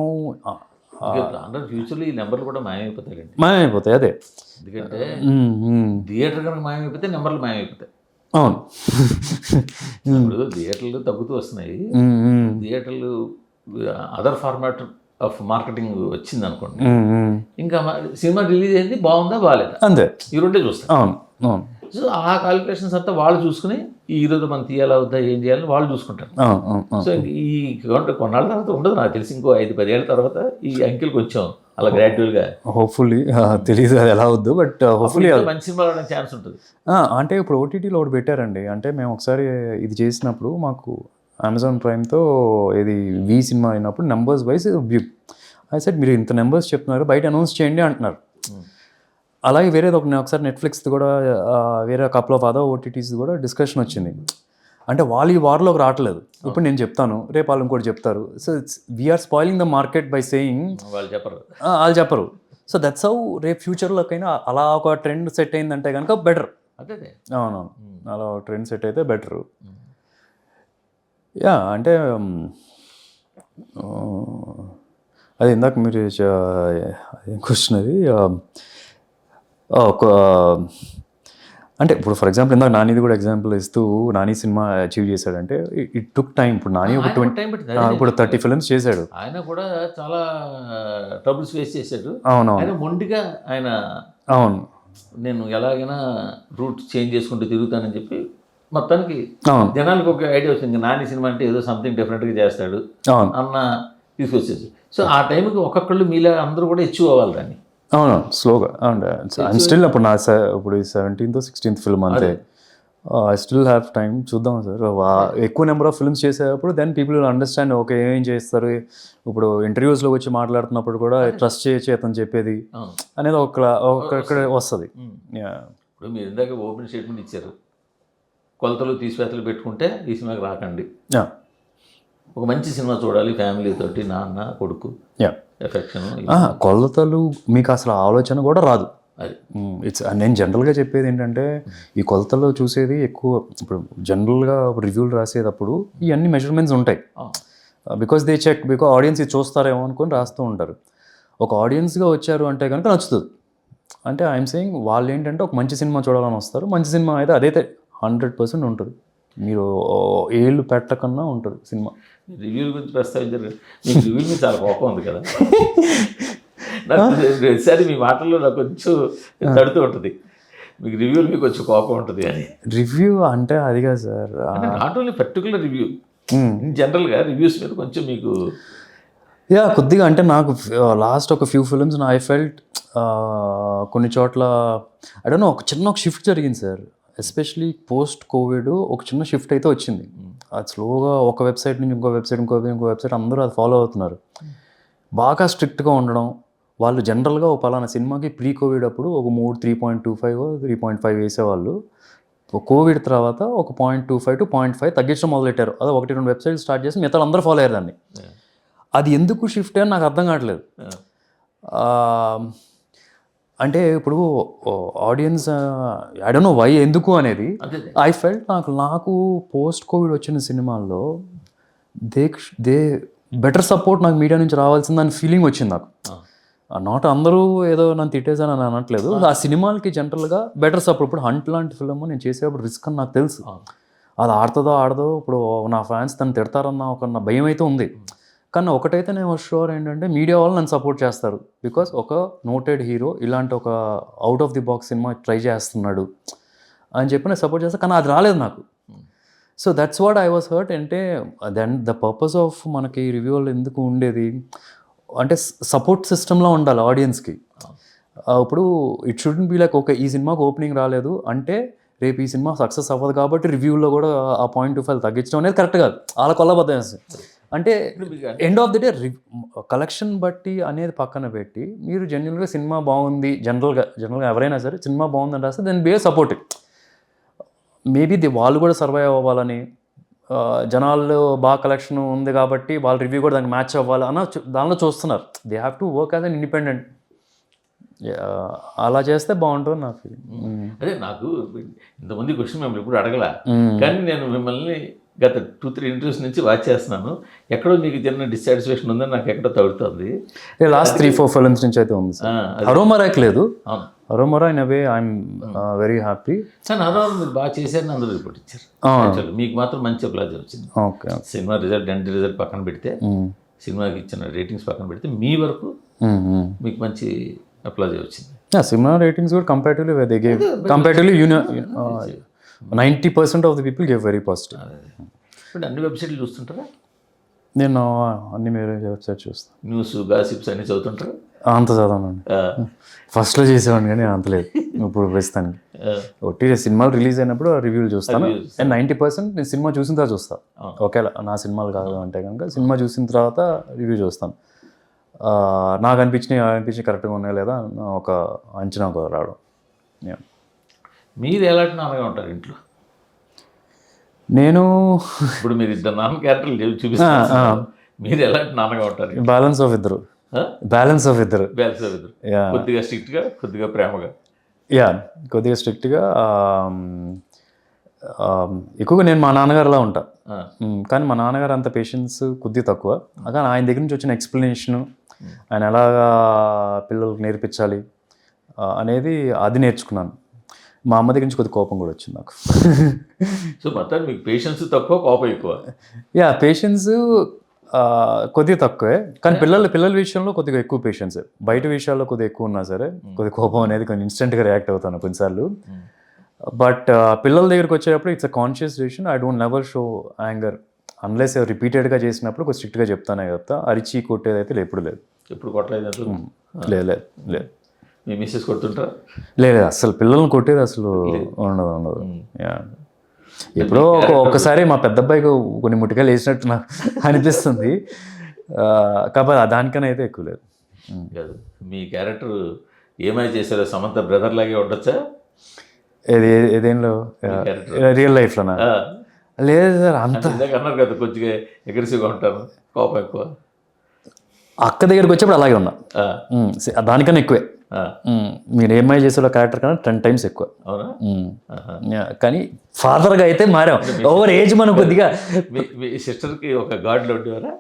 అందరూ ఫ్యూచర్లో ఈ నెంబర్లు కూడా మాయమైపోతాయండి. మాయమైపోతాయి. అదే ఎందుకంటే థియేటర్ కనుక మాయమైపోతే నెంబర్లు మాయమైపోతాయి. అవును. ఇప్పుడు థియేటర్లు తగ్గుతూ వస్తున్నాయి. థియేటర్లు అదర్ ఫార్మాట్ ఆఫ్ మార్కెటింగ్ వచ్చింది అనుకోండి, ఇంకా సినిమా రిలీజ్ అయింది, బాగుందా బాగాలేదా, అంతే, ఈ రెండే చూస్తారు. అవును అవును. సో ఆ క్యాలిక్యులేషన్స్ అంతా వాళ్ళు చూసుకుని ఈ ఈరోజు మనం తీయాలా వద్దా ఏం చేయాలని వాళ్ళు చూసుకుంటారు. సో ఈ కొన్నాళ్ళ తర్వాత ఉండదు, నాకు తెలిసి ఇంకో 5-10 ఏళ్ళ తర్వాత ఈ అంకెలు కొంచెం అలా గ్రాడ్యువల్గా హోప్ఫుల్లీ తెలియదు అది ఎలా అవుద్దు, బట్ హోప్ఫుల్లీ మంచి సినిమా రావడానికి ఛాన్స్ ఉంటుంది. అంటే ఇప్పుడు ఓటీటీలో ఒకటి పెట్టారండి. అంటే మేము ఒకసారి ఇది చేసినప్పుడు మాకు అమెజాన్ ప్రైమ్తో ఇది వి సినిమా అయినప్పుడు నెంబర్స్ వైజ్ ఐ సెడ్ మీరు ఇంత నెంబర్స్ చెప్తున్నారు, బయట అనౌన్స్ చేయండి అంటున్నారు. అలాగే వేరేది నేను ఒకసారి నెట్ఫ్లిక్స్ది కూడా వేరే కపుల్ ఆఫ్ అదర్ ఓటీటీస్ కూడా డిస్కషన్ వచ్చింది. అంటే వాళ్ళు ఈ వార్లోకి రావట్లేదు. ఇప్పుడు నేను చెప్తాను, రేపు వాళ్ళు ఇంకోటి చెప్తారు. So it's we're spoiling the market by saying వాళ్ళు చెప్పరు. సో దట్స్ హౌ రేపు ఫ్యూచర్లోకైనా అలా ఒక ట్రెండ్ సెట్ అయిందంటే కనుక బెటర్. అదే అవునవును, అలా ట్రెండ్ సెట్ అయితే బెటరు. యా అంటే అది ఇందాక మీరు ఏం క్వశ్చన్ అది అంటే ఇప్పుడు ఫర్ ఎగ్జాంపుల్ ఇందాక నానిది కూడా ఎగ్జాంపుల్ ఇస్తూ నాని సినిమా అచీవ్ చేశాడంటే ఇట్ టుక్ టైం. ఇప్పుడు నాని ఒక 30 ఫిల్మ్స్ చేశాడు. ఆయన కూడా చాలా ట్రబుల్స్ ఫేస్ చేశాడు. అవునవును, ఆయన మొండిగా ఆయన అవును నేను ఎలాగైనా రూట్ చేంజ్ చేసుకుంటూ తిరుగుతానని చెప్పి మొత్తానికి జనాలకు ఒక ఐడియా వచ్చింది, నాని సినిమా అంటే ఏదో సంథింగ్ డిఫరెంట్గా చేస్తాడు అన్న తీసుకొచ్చేసి. సో ఆ టైంకి ఒక్కొక్కళ్ళు మీలా అందరూ కూడా అచీవ్ అవ్వాలి దాన్ని. అవును, స్లోగా. అండ్ స్టిల్ అప్పుడు ఇప్పుడు 17th 16th ఫిల్మ్ అంతే. I still have time. చూద్దాం సార్, ఎక్కువ నెంబర్ ఆఫ్ ఫిల్మ్స్ చేసేటప్పుడు then people will understand okay ఏం చేస్తారు. ఇప్పుడు ఇంటర్వ్యూస్లో వచ్చి మాట్లాడుతున్నప్పుడు కూడా ట్రస్ట్ చేయొచ్చు అతను చెప్పేది అనేది ఇక్కడ వస్తుంది. ఇప్పుడు మీరు ఇందాక ఓపెన్ స్టేట్మెంట్ ఇచ్చారు, కొలతలు తీసివేతలు పెట్టుకుంటే ఈ సినిమాకి రాకండి, ఒక మంచి సినిమా చూడాలి ఫ్యామిలీ తోటి, నాన్న కొడుకు ఎఫెక్షన్, కొలతలు మీకు అసలు ఆలోచన కూడా రాదు. నేను జనరల్గా చెప్పేది ఏంటంటే ఈ కొలతల్లో చూసేది ఎక్కువ. ఇప్పుడు జనరల్గా రివ్యూలు రాసేటప్పుడు ఇవన్నీ మెజర్మెంట్స్ ఉంటాయి. Because they check, because audience ఇది చూస్తారేమో అనుకొని రాస్తూ ఉంటారు. ఒక ఆడియన్స్గా వచ్చారు అంటే కనుక నచ్చుతుంది. అంటే ఐఎమ్ సేయింగ్ వాళ్ళు ఏంటంటే ఒక మంచి సినిమా చూడాలని వస్తారు. మంచి సినిమా అయితే అదైతే 100% ఉంటుంది. మీరు ఏళ్ళు పెట్టకన్నా ఉంటుంది సినిమా. రివ్యూల గురించి ప్రస్తావించారు, మీకు రివ్యూల మీద చాలా కోపం ఉంది కదా. నాకు సరే మీ మాటల్లో నాకు కొంచెం తడుతూ ఉంటుంది, మీకు రివ్యూలు మీకు కొంచెం కోపం ఉంటుంది అని. రివ్యూ అంటే అది కాదు sir, not only particular review, జనరల్గా రివ్యూస్ మీద కొంచెం మీకు కొద్దిగా. అంటే నాకు లాస్ట్ ఒక ఫ్యూ ఫిల్మ్స్ ఐ ఫెల్ట్ కొన్ని చోట్ల ఐ డోంట్ నో ఒక చిన్న షిఫ్ట్ జరిగింది సార్. ఎస్పెషలీ పోస్ట్ కోవిడ్ ఒక చిన్న షిఫ్ట్ అయితే వచ్చింది. అది స్లోగా ఒక వెబ్సైట్ నుంచి ఇంకో వెబ్సైట్ అందరూ అది ఫాలో అవుతున్నారు. బాగా స్ట్రిక్ట్గా ఉండడం. వాళ్ళు జనరల్గా ఒక పలానా సినిమాకి ప్రీ కోవిడ్ అప్పుడు ఒక 3.25 3.5 వేసేవాళ్ళు. కోవిడ్ తర్వాత ఒక 0.25 to 0.5 తగ్గించడం మొదలెట్టారు. అది 1-2 వెబ్సైట్లు స్టార్ట్ చేసి మిగతా అందరూ ఫాలో అయ్యారు దాన్ని. అది ఎందుకు షిఫ్ట్ అని నాకు అర్థం కావట్లేదు. అంటే ఇప్పుడు audience I don't know why ఎందుకు అనేది. ఐ ఫెల్ట్ నాకు పోస్ట్ కోవిడ్ వచ్చిన సినిమాల్లో దే బెటర్ సపోర్ట్ నాకు మీడియా నుంచి రావాల్సిందని ఫీలింగ్ వచ్చింది నాకు. నాట్ అందరూ ఏదో నన్ను తిట్టేసాను అని అనట్లేదు. ఆ సినిమాలకి జనరల్గా బెటర్ సపోర్ట్. ఇప్పుడు హంట్ లాంటి ఫిల్మ్ నేను చేసేటప్పుడు రిస్క్ అని నాకు తెలుసు. అది ఆడుతుందో ఆడదో, ఇప్పుడు నా ఫ్యాన్స్ తను తిడతారన్న ఒక నా భయం అయితే ఉంది. కానీ ఒకటైతే నేను షూర్ ఏంటంటే మీడియా వాళ్ళు నన్ను సపోర్ట్ చేస్తారు. బికాస్ ఒక నోటెడ్ హీరో ఇలాంటి ఒక out of the box cinema try చేస్తున్నాడు అని చెప్పి నేను సపోర్ట్ చేస్తాను. కానీ అది రాలేదు నాకు. So that's what I was hurt. అంటే దెన్ ద పర్పస్ ఆఫ్ మనకి రివ్యూలు ఎందుకు ఉండేది అంటే సపోర్ట్ సిస్టంలో ఉండాలి ఆడియన్స్కి. ఇప్పుడు it shouldn't be like okay ఈ సినిమాకి ఓపెనింగ్ రాలేదు అంటే రేపు ఈ సినిమా సక్సెస్ అవ్వదు కాబట్టి రివ్యూలో కూడా ఆ 0.25 తగ్గించడం అనేది కరెక్ట్ కాదు. వాళ్ళ కొల్లబద్దం అంటే end of the day collection బట్టి అనేది పక్కన పెట్టి మీరు జనరల్గా సినిమా బాగుంది, జనరల్గా ఎవరైనా సరే సినిమా బాగుందని రాస్తే దెన్ బీ సపోర్టివ్. మేబీ వాళ్ళు కూడా సర్వైవ్ అవ్వాలని జనాల్లో బాగా కలెక్షన్ ఉంది కాబట్టి వాళ్ళ రివ్యూ కూడా దానికి మ్యాచ్ అవ్వాలి అన్న దానిలో చూస్తున్నారు. They have to work as an independent. అలా చేస్తే బాగుంటుంది నా ఫీలింగ్. అదే నాకు ఇంతమంది క్వశ్చన్ మిమ్మల్ని ఇప్పుడు అడగల, కానీ నేను మిమ్మల్ని గత 2-3 ఇంటర్వ్యూస్ నుంచి వాచ్ చేస్తున్నాను. ఎక్కడో మీకు చిన్న డిస్సాటిస్ఫాక్షన్ ఉందని నాకు ఎక్కడో తగులుతుంది. లాస్ట్ 3-4 ఫిల్మ్స్ నుంచి అయితే ఉంది సార్. అరోమరాకి లేదు. అరోమరా in a way I'm very happy. కానీ అరోమరా మీరు బాగా చేశారని అందరూ రిపోర్ట్ ఇచ్చారు. మీకు మాత్రం మంచి అప్లాజ్ వచ్చింది. Okay. Cinema result end result పక్కన పెడితే, సినిమాకి ఇచ్చిన రేటింగ్స్ పక్కన పెడితే, మీ వరకు మీకు మంచి అప్లాజ్ వచ్చింది. సినిమా రేటింగ్స్ కూడా comparatively they gave comparatively 90% of the people gave very positive. ఇప్పుడు అన్ని వెబ్సైట్లు చూస్తుంటారా? నేను అన్ని మీరు వెబ్సైట్ చూస్తాను. న్యూస్ గాసిప్స్ అన్ని చదువుతుంటారా? అంత చదవనండి. ఫస్ట్లో చేసేవాడిని కానీ అంత లేదు ఇప్పుడు ప్రస్తుతానికి. ఒట్టి సినిమాలు రిలీజ్ అయినప్పుడు రివ్యూలు చూస్తాను. అండ్ 90% నేను సినిమా చూసిన తర్వాత చూస్తాను. ఒకేలా నా సినిమాలు కాదు అంటే కనుక సినిమా చూసిన తర్వాత రివ్యూ చూస్తాను. నాకు అనిపించి కరెక్ట్గా ఉన్నాయా లేదా ఒక అంచనా రావడం. మీరు ఎలాంటి నాన్నగా ఉంటారు ఇంట్లో? నేను ఇప్పుడు మీరు ఇద్దరు నాన్న క్యారెక్టర్లు చూపిస్తారు, మీరు ఎలాంటి నాన్నగా ఉంటారు? బ్యాలెన్స్ ఆఫ్ ఇద్దరు. కొద్దిగా స్ట్రిక్ట్గా, కొద్దిగా ప్రేమగా. కొద్దిగా స్ట్రిక్ట్గా. ఎక్కువగా నేను మా నాన్నగారులా ఉంటా, కానీ మా నాన్నగారు అంత పేషెన్స్ కొద్దిగా తక్కువ. కానీ ఆయన దగ్గర నుంచి వచ్చిన ఎక్స్ప్లెనేషను, ఆయన ఎలాగా పిల్లలకు నేర్పించాలి అనేది అది నేర్చుకున్నాను. మా అమ్మ దగ్గర నుంచి కొద్దిగా కోపం కూడా వచ్చింది నాకు. సో మొత్తానికి మీకు పేషెన్స్ తక్కువ, కోపం ఎక్కువ. పేషెన్స్ కొద్దిగా తక్కువే, కానీ పిల్లల విషయంలో కొద్దిగా ఎక్కువ పేషెన్స్. బయట విషయాల్లో కొద్దిగా ఎక్కువ ఉన్నా సరే కొద్దిగా కోపం అనేది కొంచెం ఇన్స్టెంట్గా రియాక్ట్ అవుతాను కొన్నిసార్లు. బట్ పిల్లల దగ్గరికి వచ్చేటప్పుడు it's a conscious decision. I don't never show anger unless రిపీటెడ్గా చేసినప్పుడు కొంచెం స్ట్రిక్ట్గా చెప్తానే చెప్తా. అరిచి కొట్టేది అయితే ఎప్పుడు లేదు. ఎప్పుడు కొట్టలేదు? లేదు. మీ మిస్సెస్ కొడుతుంటారా? లేదు, అసలు పిల్లల్ని కొట్టేది అసలు ఉండదు. ఎప్పుడో ఒక్కసారి మా పెద్ద అబ్బాయికి కొన్ని ముట్టికాయలు వేసినట్టు నాకు అనిపిస్తుంది, కాబట్టి దానికన్నా అయితే ఎక్కువ లేదు. మీ క్యారెక్టర్ ఏమై చేశారో సమంత బ్రదర్ లాగే ఉండొచ్చా? ఏదేంలో రియల్ లైఫ్లోనా? లేదు సార్, అంత అన్నారు కదా కొంచెం అగ్రెసివ్గా ఉంటాను, కోపం ఎక్కువ. అక్క దగ్గరికి వచ్చేప్పుడు అలాగే ఉన్నా, దానికన్నా ఎక్కువే. మీరు ఏమై చేసే క్యారెక్టర్ కన్నా 10 times ఎక్కువ. కానీ ఫాదర్గా అయితే మారాం. ఓవర్ ఏజ్ మనం కొద్దిగా. మీ సిస్టర్కి ఒక గాడ్లో ఉండేవారా?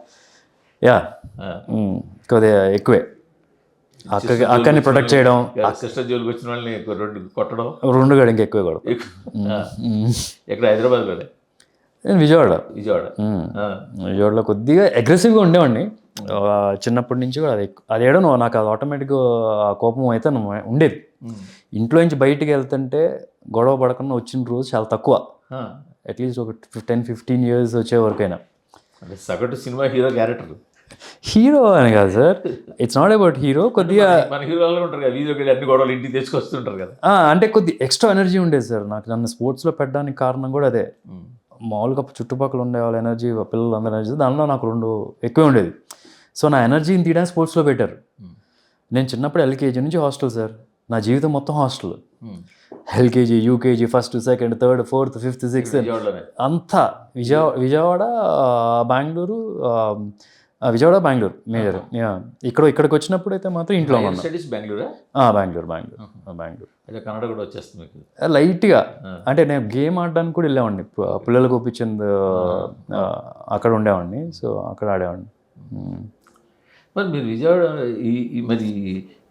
కొద్దిగా ఎక్కువే. అక్కని ప్రొటెక్ట్ చేయడం, సిస్టర్ జోలికి వచ్చిన వాళ్ళని 2 కొట్టడం. 2 గడి ఇంకా ఎక్కువే కొడతాం. ఎక్కడ? హైదరాబాద్లోనే? విజయవాడలో కొద్దిగా అగ్రెసివ్గా ఉండేవాడిని చిన్నప్పటి నుంచి కూడా. అది ఏడో నాకు అది ఆటోమేటిక్గా కోపం అయితే ఉండేది. ఇంట్లో నుంచి బయటికి వెళ్తుంటే గొడవ పడకుండా వచ్చిన రోజు చాలా తక్కువ. అట్లీస్ట్ ఒక 10-15 years వచ్చే వరకైనా. సగటు సినిమా హీరో క్యారెక్టర్. హీరో అని కాదు sir, it's not about hero. కొద్దిగా మన హీరోలు ఉంటారు కదా, వీధిలోకి వెళ్ళి అన్ని గొడవలు ఇంటికి తెచ్చుకొస్తుంటారు కదా. అంటే కొద్ది ఎక్స్ట్రా ఎనర్జీ ఉండేది సార్ నాకు. నన్ను స్పోర్ట్స్లో పెట్టడానికి కారణం కూడా అదే. మామూలుగా చుట్టుపక్కల ఉండే వాళ్ళ ఎనర్జీ, పిల్లలు అందరూ ఎనర్జీ, దానిలో నాకు 2 ఎక్కువే ఉండేది. సో నా ఎనర్జీని తీయడానికి స్పోర్ట్స్లో పెట్టారు. నేను చిన్నప్పుడు LKG నుంచి హాస్టల్ సార్. నా జీవితం మొత్తం hostel. LKG, UKG, 1st, 2nd, 3rd, 4th, 5th, 6th అంతా విజయవాడ, బెంగళూరు, మేజర్. ఇక్కడికి వచ్చినప్పుడు అయితే మాత్రం ఇంట్లో ఉన్నా. బెంగళూరు. కన్నడ కూడా వచ్చేస్తుంది లైట్గా. అంటే నేను గేమ్ ఆడడానికి కూడా వెళ్ళేవాడిని, పిల్లలకు ఒప్పించింది అక్కడ ఉండేవాడిని. సో అక్కడ ఆడేవాడిని. మరి మీరు విజయవాడ మరి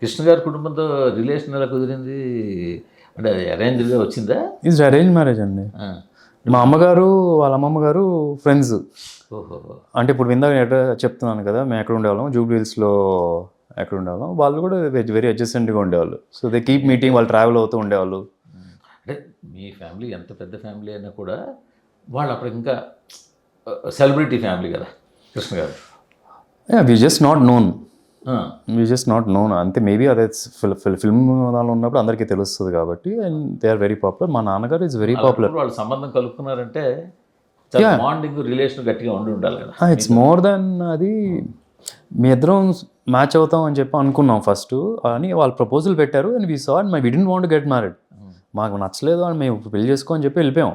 కృష్ణ గారి కుటుంబంతో రిలేషన్ ఎలా కుదిరింది? అంటే అరేంజ్గా వచ్చిందా? ఇది అరేంజ్ మ్యారేజ్ అండి. మా అమ్మగారు వాళ్ళ అమ్మమ్మ గారు ఫ్రెండ్స్. అంటే ఇప్పుడు ఇందాక చెప్తున్నాను కదా, మేము ఎక్కడ ఉండేవాళ్ళం, జూబ్లీ హిల్స్లో ఎక్కడ ఉండేవాళ్ళం. వాళ్ళు కూడా వెరీ అడ్జస్టెంట్గా ఉండేవాళ్ళు. సో దే కీప్ మీటింగ్, వాళ్ళు ట్రావెల్ అవుతూ ఉండేవాళ్ళు. అంటే మీ ఫ్యామిలీ ఎంత పెద్ద ఫ్యామిలీ అయినా కూడా వాళ్ళు అప్పుడు ఇంకా సెలబ్రిటీ ఫ్యామిలీ కదా Krishna garu. We just not known అంతే. మేబీ అదే ఫిల్మ్ దానిలో ఉన్నప్పుడు అందరికీ తెలుస్తుంది కాబట్టి. And they are very popular. మా నాన్నగారు ఇస్ వెరీ పాపులర్. వాళ్ళు సంబంధం కలుపుకున్నారంటే బాండింగ్, రిలేషన్ గట్టిగా ఉండాలి కదా. ఇట్స్ మోర్ దాన్ అది. మీ ఇద్దరం మ్యాచ్ అవుతాం అని చెప్పి అనుకున్నాం ఫస్ట్ అని. వాళ్ళు ప్రపోజల్ పెట్టారు and we saw and we didn't want to get married. మాకు నచ్చలేదు అని మేము పెళ్లి చేసుకో అని చెప్పి వెళ్ళిపోయాం.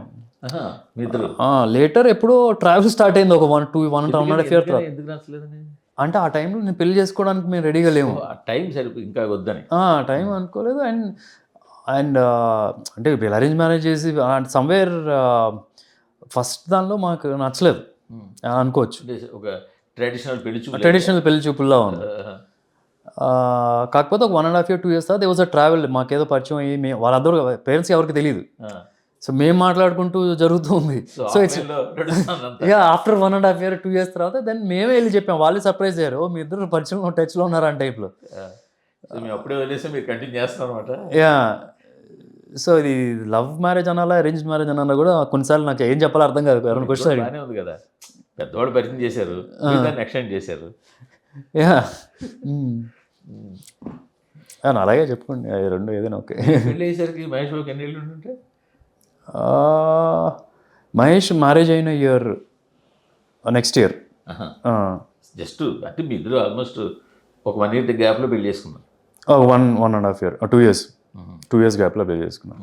మీ ఇద్దరు లేటర్ ఎప్పుడో ట్రావెల్ స్టార్ట్ అయింది ఒక 1.5 year తర్వాత. ఎందుకు నచ్చలేదని? అంటే ఆ టైంలో నేను పెళ్లి చేసుకోవడానికి మేము రెడీగా లేము. ఆ టైం సరిపోయి ఇంకా వద్దని. టైం అనుకోలేదు. అండ్ అంటే ఇప్పుడు అరేంజ్ మ్యారేజ్ చేసి సమ్వేర్ ఫస్ట్ దానిలో మాకు నచ్చలేదు అనుకోవచ్చు. అంటే ఒక ట్రెడిషనల్ పెళ్లి చూపు. ట్రెడిషనల్ పెళ్లి చూపుల్లో ఉంది. కాకపోతే ఒక 1.5 year 2 years తర్వాత వాజ్ అ ట్రావెల్ మాకేదో పరిచయం అయ్యి వాళ్ళందరూ పేరెంట్స్కి ఎవరికి తెలియదు. సో మేము మాట్లాడుకుంటూ జరుగుతుంది. So it's after 1.5 year 2 years తర్వాత దెన్ మేమే వెళ్ళి చెప్పాం. వాళ్ళే సర్ప్రైజ్ అయ్యారు, మీ ఇద్దరు పరిచయం టచ్లో ఉన్నారు అని టైప్లో. మేము అప్పుడే వదిలేసి మీరు కంటిన్యూ చేస్తున్నారు అనమాట. సో ఇది లవ్ మ్యారేజ్ అనాలా అరేంజ్డ్ మ్యారేజ్ అనాలా కూడా కొన్నిసార్లు నాకు ఏం చెప్పాలో అర్థం కాదు. ఎవరైనా క్వశ్చన్ బాగానే ఉంది కదా, పెద్దవాడు పరిచయం చేశారు, దాన్ని ఎక్స్టెండ్ చేశారు. అలాగే చెప్పుకోండి, అది రెండు ఏదైనా ఓకే. పెళ్ళి అయ్యేసరికి మహేష్ బాబుకి ఎన్ని ఏళ్ళు ఉంటే? మహేష్ మ్యారేజ్ అయిన ఇయర్ నెక్స్ట్ ఇయర్. జస్ట్ అంటే మీ ఇద్దరు ఆల్మోస్ట్ ఒక 1 year గ్యాప్లో పెళ్లి చేసుకున్నారు. 1.5 year 2 years గ్యాప్లో పెళ్లి చేసుకున్నాం.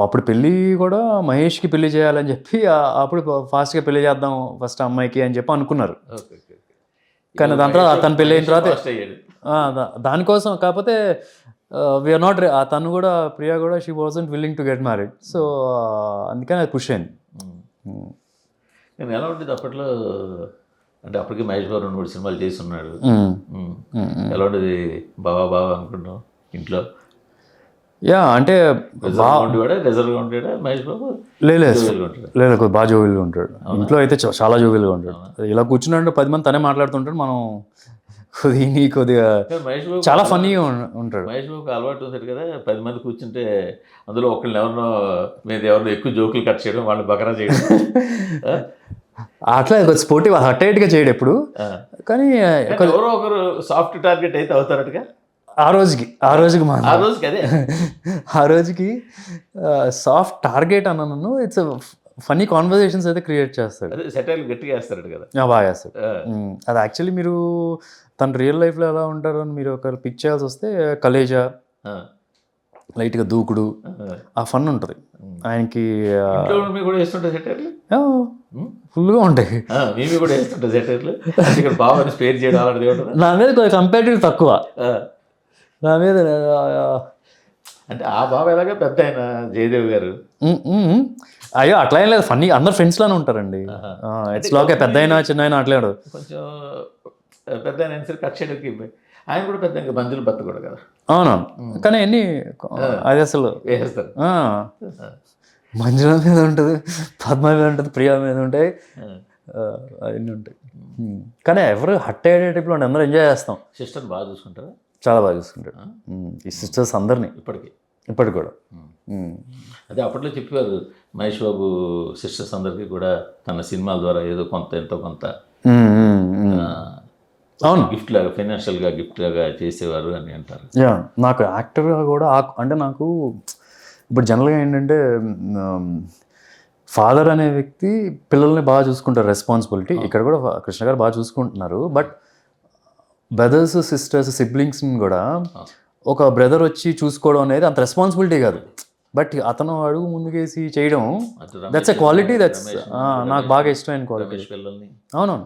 అప్పుడు పెళ్ళి కూడా మహేష్కి పెళ్లి చేయాలని చెప్పి అప్పుడు ఫాస్ట్గా పెళ్లి చేద్దాం ఫస్ట్ అమ్మాయికి అని చెప్పి అనుకున్నారు. కానీ దాని తర్వాత తను పెళ్ళి అయిన తర్వాత దానికోసం కాకపోతే వీఆర్ నాట్ తను కూడా ప్రియా కూడా she wasn't willing to get married. So అందుకని అది పుష్ అయింది. నేను ఎలా ఉంటుంది అప్పట్లో అంటే అప్పటికి మహేష్ బాబు 2-3 సినిమాలు చేసి ఉన్నాడు. ఎలా ఉండేది బావా అనుకుంటాం ఇంట్లో? అంటే రిజర్వ్గా ఉంటాడా మహేష్ బాబు? లేదు బాగా జోవిల్గా ఉంటాడు. ఇంట్లో అయితే చాలా జోవిల్గా ఉంటాడు. ఇలా కూర్చున్నాడు 10 మంది తనే మాట్లాడుతుంటాడు. మనం కొద్దిగా మహేష్ బాబు చాలా ఫన్నీగా ఉంటాడు. మహేష్ బాబుకి అలవాటు ఉంది కదా, 10 మంది కూర్చుంటే అందులో ఒకళ్ళని ఎవరినో ఎక్కువ జోకులు కట్ చేయడం, వాళ్ళని బకరా చేయడం. అట్లా స్పోర్టివ్ హట్టైట్గా చేయడు ఎప్పుడు. కానీ ఎవరో ఒకరు సాఫ్ట్ టార్గెట్ అయితే అవుతారట్టుగా ఆ రోజుకి అదే ఆ రోజుకి సాఫ్ట్ టార్గెట్ అన్నాను. ఇట్స్ ఫన్నీ కాన్వర్జేషన్స్ అయితే క్రియేట్ చేస్తాడు. సెటైల్ గట్టిగా వేస్తాడు కదా, బాగా వేస్తాడు. అది యాక్చువల్లీ మీరు తన రియల్ లైఫ్లో ఎలా ఉంటారు అని మీరు ఒకరు పిక్ చేయాల్సి వస్తే కలేజా, లైట్గా దూకుడు, ఆ ఫన్ ఉంటుంది ఆయనకి. ఫుల్గా ఉంటాయి. నా మీద కొంచెం కంపేరిటివ్ తక్కువ. నా మీద అంటే ఆ బాబు ఎలాగా పెద్ద ఆయన జయదేవ్ గారు. అయ్యో అట్లా ఏం లేదు, ఫన్నీ అందరు ఫ్రెండ్స్ లానే ఉంటారండి. ఇట్స్ ఓకే, పెద్ద అయినా చిన్న అయినా అట్లాడు. కొంచెం పెద్ద అయినా సరే కట్ చేయడానికి ఆయన కూడా పెద్ద మంజులు భర్త కూడా కదా. అవునవును, కానీ అన్ని అది అసలు వేస్తారు. మంజుల మీద ఉంటుంది, పద్మ మీద ఉంటుంది, ప్రియా మీద ఉంటాయి, అవన్నీ ఉంటాయి. కానీ ఎవరు హట్ అయ్యే టైప్లో అందరూ ఎంజాయ్ చేస్తాం. సిస్టర్ బాగా చూసుకుంటారా? చాలా బాగా చూసుకుంటాడు ఈ సిస్టర్స్ అందరినీ ఇప్పటికి కూడా. అదే అప్పట్లో చెప్పేవారు మహేష్ బాబు సిస్టర్స్ అందరికీ కూడా తన సినిమాల ద్వారా ఏదో ఎంతో కొంత అవును గిఫ్ట్ లాగా, ఫైనాన్షియల్గా గిఫ్ట్ లాగా చేసేవారు అని అంటారు. నాకు యాక్టర్గా కూడా అంటే నాకు ఇప్పుడు జనరల్గా ఏంటంటే ఫాదర్ అనే వ్యక్తి పిల్లల్ని బాగా చూసుకుంటారు, రెస్పాన్సిబిలిటీ. ఇక్కడ కూడా కృష్ణ గారు బాగా చూసుకుంటున్నారు. బట్ బ్రదర్స్ సిస్టర్స్ సిబ్లింగ్స్ని కూడా ఒక బ్రదర్ వచ్చి చూసుకోవడం అనేది అంత రెస్పాన్సిబిలిటీ కాదు. బట్ అతను అడుగు ముందుకేసి చేయడం, దట్స్ ఎ క్వాలిటీ. దట్స్ నాకు బాగా ఇష్టమైన క్వాలిటీ. అవునవును,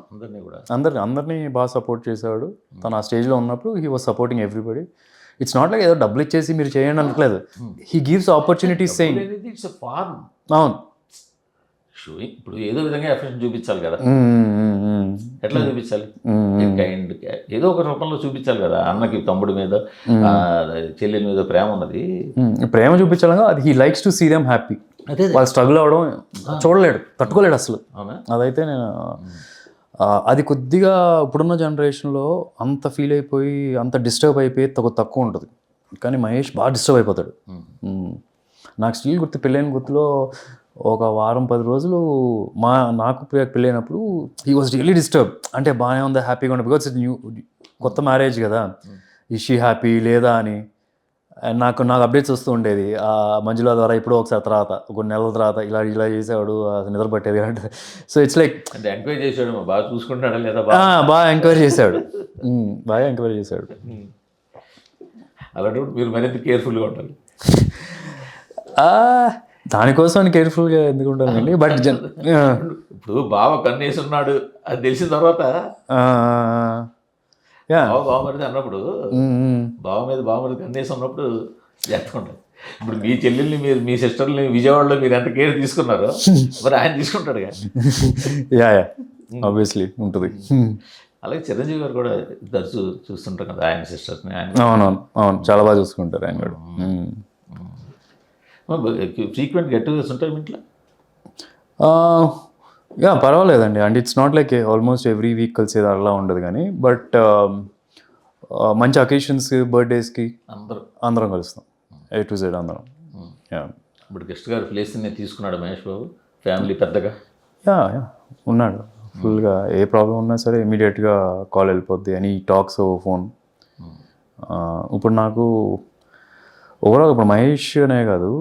అందరినీ బాగా సపోర్ట్ చేసేవాడు. తను ఆ స్టేజ్లో ఉన్నప్పుడు he was supporting everybody. It's not like ఏదో డబ్బులు ఇచ్చేసి మీరు చేయండి అనట్లేదు. He gives opportunities saying. అవును, ఇప్పుడు ఏదో విధంగా ఎఫెక్షన్ చూపించాలి కదా. ఎట్లా చూపించాలి? కైండ్ ఏదో ఒక రూపంలో చూపించాలి కదా. అన్నకి తమ్ముడి మీద, చెల్లెల మీద ప్రేమ ఉన్నది, ప్రేమ చూపించాలి. అది he likes to see them happy. వాళ్ళు స్ట్రగుల్ అవ్వడం చూడలేడు, తట్టుకోలేడు అసలు. అదైతే నేను అది కొద్దిగా ఇప్పుడున్న జనరేషన్లో అంత ఫీల్ అయిపోయి అంత డిస్టర్బ్ అయిపోయి తక్కువ ఉంటుంది. కానీ మహేష్ బాగా డిస్టర్బ్ అయిపోతాడు. నాకు స్టిల్ గుర్తు, పెళ్ళైన గుర్తులో ఒక వారం 10 రోజులు నాకు పెళ్ళైనప్పుడు హీ వాజ్ రియల్లీ డిస్టర్బ్. అంటే బాగానే ఉందా, హ్యాపీగా ఉందా, బికాజ్ కొత్త మ్యారేజ్ కదా, ఈ షీ హ్యాపీ లేదా అని నాకు అప్డేట్స్ వస్తూ ఉండేది ఆ మంజుల ద్వారా. ఇప్పుడు ఒకసారి తర్వాత కొన్ని నెలల తర్వాత ఇలా చేసేవాడు, నిద్ర పట్టేది అంటే. సో ఇట్స్ లైక్ ఎంక్వైరీ చేసాడు, బాగా చూసుకుంటాడా లేదా, బాగా ఎంక్వైరీ చేశాడు, బాగా ఎంక్వైరీ చేశాడు. అలాంటి మీరు మరింత కేర్ఫుల్గా ఉంటారు. దానికోసం కేర్ఫుల్గా ఎందుకు ఉండాలండి బట్ ఇప్పుడు బావ కన్నేసి ఉన్నాడు అది తెలిసిన తర్వాత బావమరిది అన్నప్పుడు బావమరిది కన్నేసి ఉన్నప్పుడు జరుగుతుంటాయి. ఇప్పుడు మీ చెల్లెల్ని మీరు మీ సిస్టర్ని విజయవాడలో మీరు ఎంత కేర్ తీసుకున్నారో మరి ఆయన తీసుకుంటాడు కానీ. యా ఆబ్వియస్లీ ఉంటుంది. అలాగే చిరంజీవి గారు కూడా తరచూ చూస్తుంటారు కదా ఆయన సిస్టర్ని. ఆయన అవును చాలా బాగా చూసుకుంటారు ఆయన కూడా. ఫ్రీక్వెంట్ గెట్ టుగెదర్స్ ఉంటాయి మీ ఇంట్లో? యా పర్వాలేదండి. అంటే it's not like almost every week కలిసేది అలా ఉండదు కానీ బట్ మంచి అకేషన్స్కి బర్త్డేస్కి అందరం కలుస్తాం A to Z అందరం. ఇప్పుడు గెస్ట్ గారు ప్లేస్ని తీసుకున్నాడు మహేష్ బాబు ఫ్యామిలీ పెద్దగా? యా ఉన్నాడు ఫుల్గా. ఏ ప్రాబ్లం ఉన్నా సరే ఇమీడియట్గా కాల్ వెళ్ళిపోద్ది అని టాక్స్ ఫోన్. ఇప్పుడు నాకు ఓవరాల్ ఇప్పుడు మహేష్ అనే కాదు